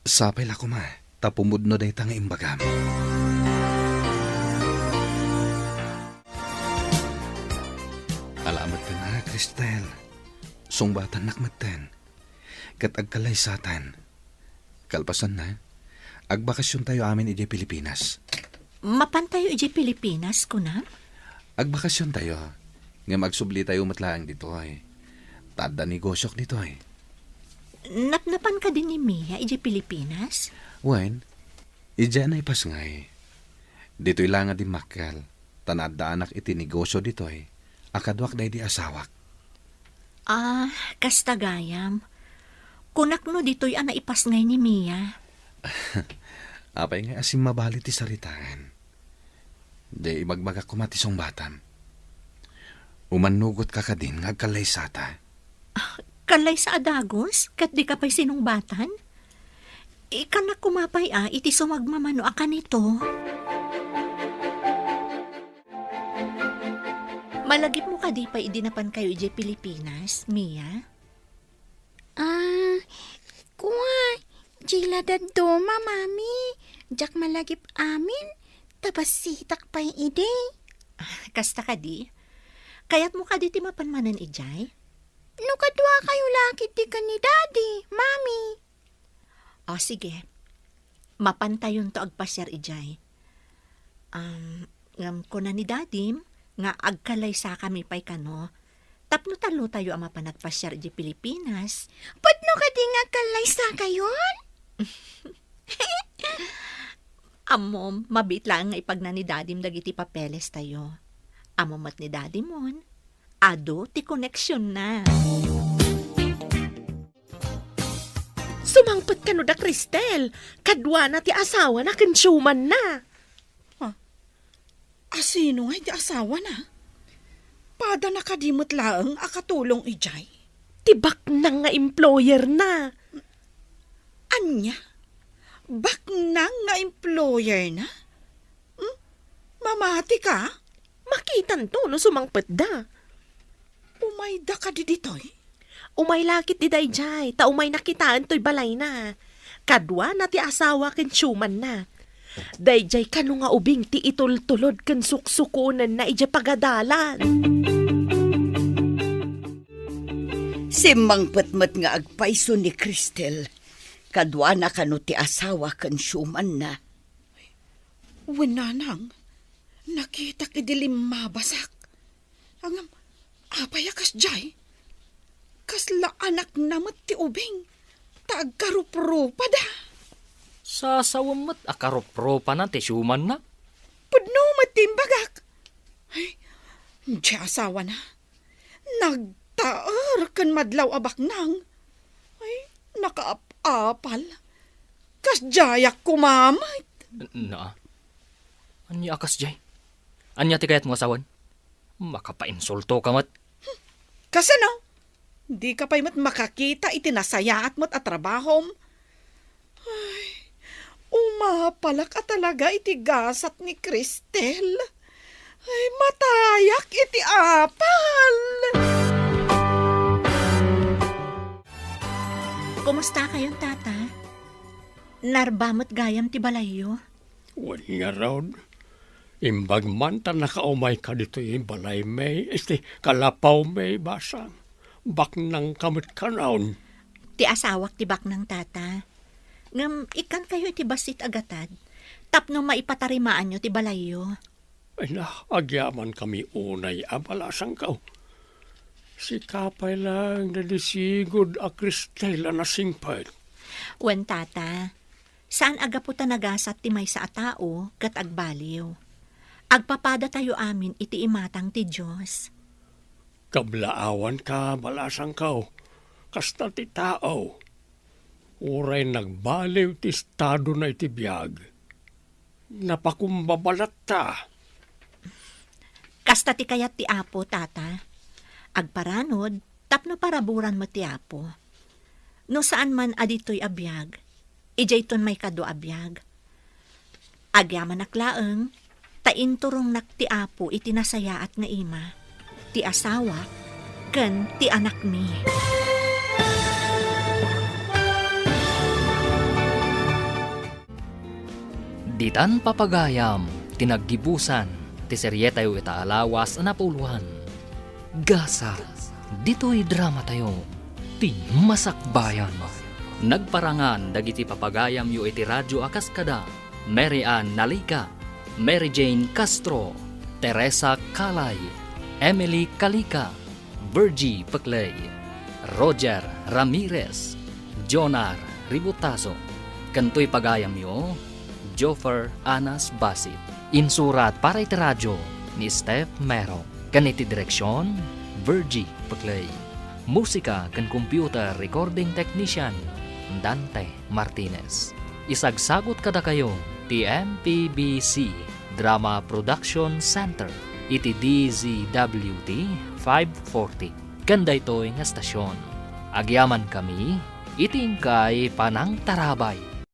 Sapay la ko ma. Tapumudno day tanga imbagam. Alamat ka na, Cristel. Sungbatan nakmatan. Kat agkalay satan. Kalpasan na, agbakasyon tayo amin iti Pilipinas. Mapan tayo iti Pilipinas, kuna? Agbakasyon tayo. Nga magsubli tayo matlaang dito ay. Tada negosyok dito ay. Napnapan ka din ni Mia iti Pilipinas? Wen, idya na ipasngay. Dito'y lang nga di makal. Tanada anak iti negosyo dito'y. Akadwak day di asawak. Kasta gayam. Kunak no dito'y naipas ngay ni Mia. Apay nga asim mabali ti saritaan. Di magmaga kumatisong batam. Umanugot ka din ngagkalay sata. Kalay sa adagos, kat di ka pa'y sinungbatan? Ika na kumapay iti sumagmamano akan ito. Malagip mo ka di pa idinapan kayo di Pilipinas, Mia? Kuha, jila daddo, mami. Jak malagip amin, tapos sitak pa yung ide. Kasta ka di? Kayat mo ka di timapanmanan ijay? No kadwa kayo lakit di ka ni daddy, mami. O sige, mapantayon to agpasyar ijay. Ngam ko na ni dadim, nga agkalay sa kami pa'y kano, tapno talo tayo ang mapanagpasyar di Pilipinas. Patno ka di nga kalay sa kayon? Amom, mabit lang nga ipag na ni dadim dagiti papeles tayo. Amomat ni dadim mon, ado ti koneksyon na. Sumangpot ka no da, Cristel. Kadwa na ti asawa na kensyuman na. Asino nga di asawa na? Pada nakadimot laang akatulong ijay. Tibak na nga employer na. Anya? Bak nang nga employer na? Mamati ka? Makitan to no sumangpot da. Umayda ka di ditoy? Umay lakit di dayjay, ta umay nakitaan to'y balay na. Kadwa na ti asawa kensyuman na. Dayjay kano nga ubing ti itultulod ken suksukunan na ija pagadalan. Simang patmat nga agpaiso ni Cristel. Kadwa na kano ti asawa kan syuman na. Wenanang, nakita kidilim mabasak. Angam, apayakas jay. Kasla anak namat ti ubing. Taagkarup-rupa da. Sa sawamot akaropro-pa na ti syuman na. Pudno matimbagak. Ay, di asawa na. Nagtaar kan madlaw abak nang. Ay, nakaap-apal. Kasjayak kumamay. Na? Anya akas jay? Anya ti kayat mo asawan? Makapainsulto ka mat. Kasano? Di ka pa'y mat makakita itinasayaat mo't at trabahom. Ay, umapalak at talaga iti gasat ni Cristel. Ay, matayak iti apal. Kumusta kayong tata? Narbamot gayam ti balayo? Wali nga raw. Imbag man ta nakaumay ka dito yung balay may, kalapaw may basang. Bak nang kamot ka raon. Ti asawak ti bak ng tata. Ngam, ikan kayo iti basit agatad. Tapno maipatarimaan nyo ti balayo. Ay na, agyaman kami unay abalasang kao. Si kapay lang nalisigod a Cristela na singpad. Wen tata, saan agaputa nagasat ti may sa atao kat agbaliw. Agpapada tayo amin iti imatang ti Diyos. Kablaawan ka balasang kao. Kasta ti tao. Uray nagbaliw ti estado na iti biyag. Napakumbabalat ta. Kasta ti kayat ti apo, tata. Agparanod, tapno paraburan mo ti apo. No saan man adito'y abiyag, ijay ton may kado abiyag. Agyaman naklaeng, tainturong nak ti apo itinasayaat nga ima, ti asawa, ken ti anak mi. Ditan papagayam, tinaggibusan, ti serye tayo itaalawas na napuluhan. Gasa, dito'y drama tayo, ti masakbayan. Nagparangan dagiti papagayam yu iti radyo akaskada, Mary Ann Nalica, Mary Jane Castro, Teresa Kalay, Emily Kalika, Virgie Peclay, Roger Ramirez, Jonar Ributaso, kanto'y pagayam yu, Joffer Anas Basit. Insurat para iti radyo ni Steph Mero. Kaniti direksyon, Virgie Peclay. Musika kan computer recording technician Dante Martinez. Isagsagot kada kayo ti MPBC Drama Production Center iti DZWT 540. Ganda ito'y nga stasyon. Agyaman kami, iting kay Panang Tarabay.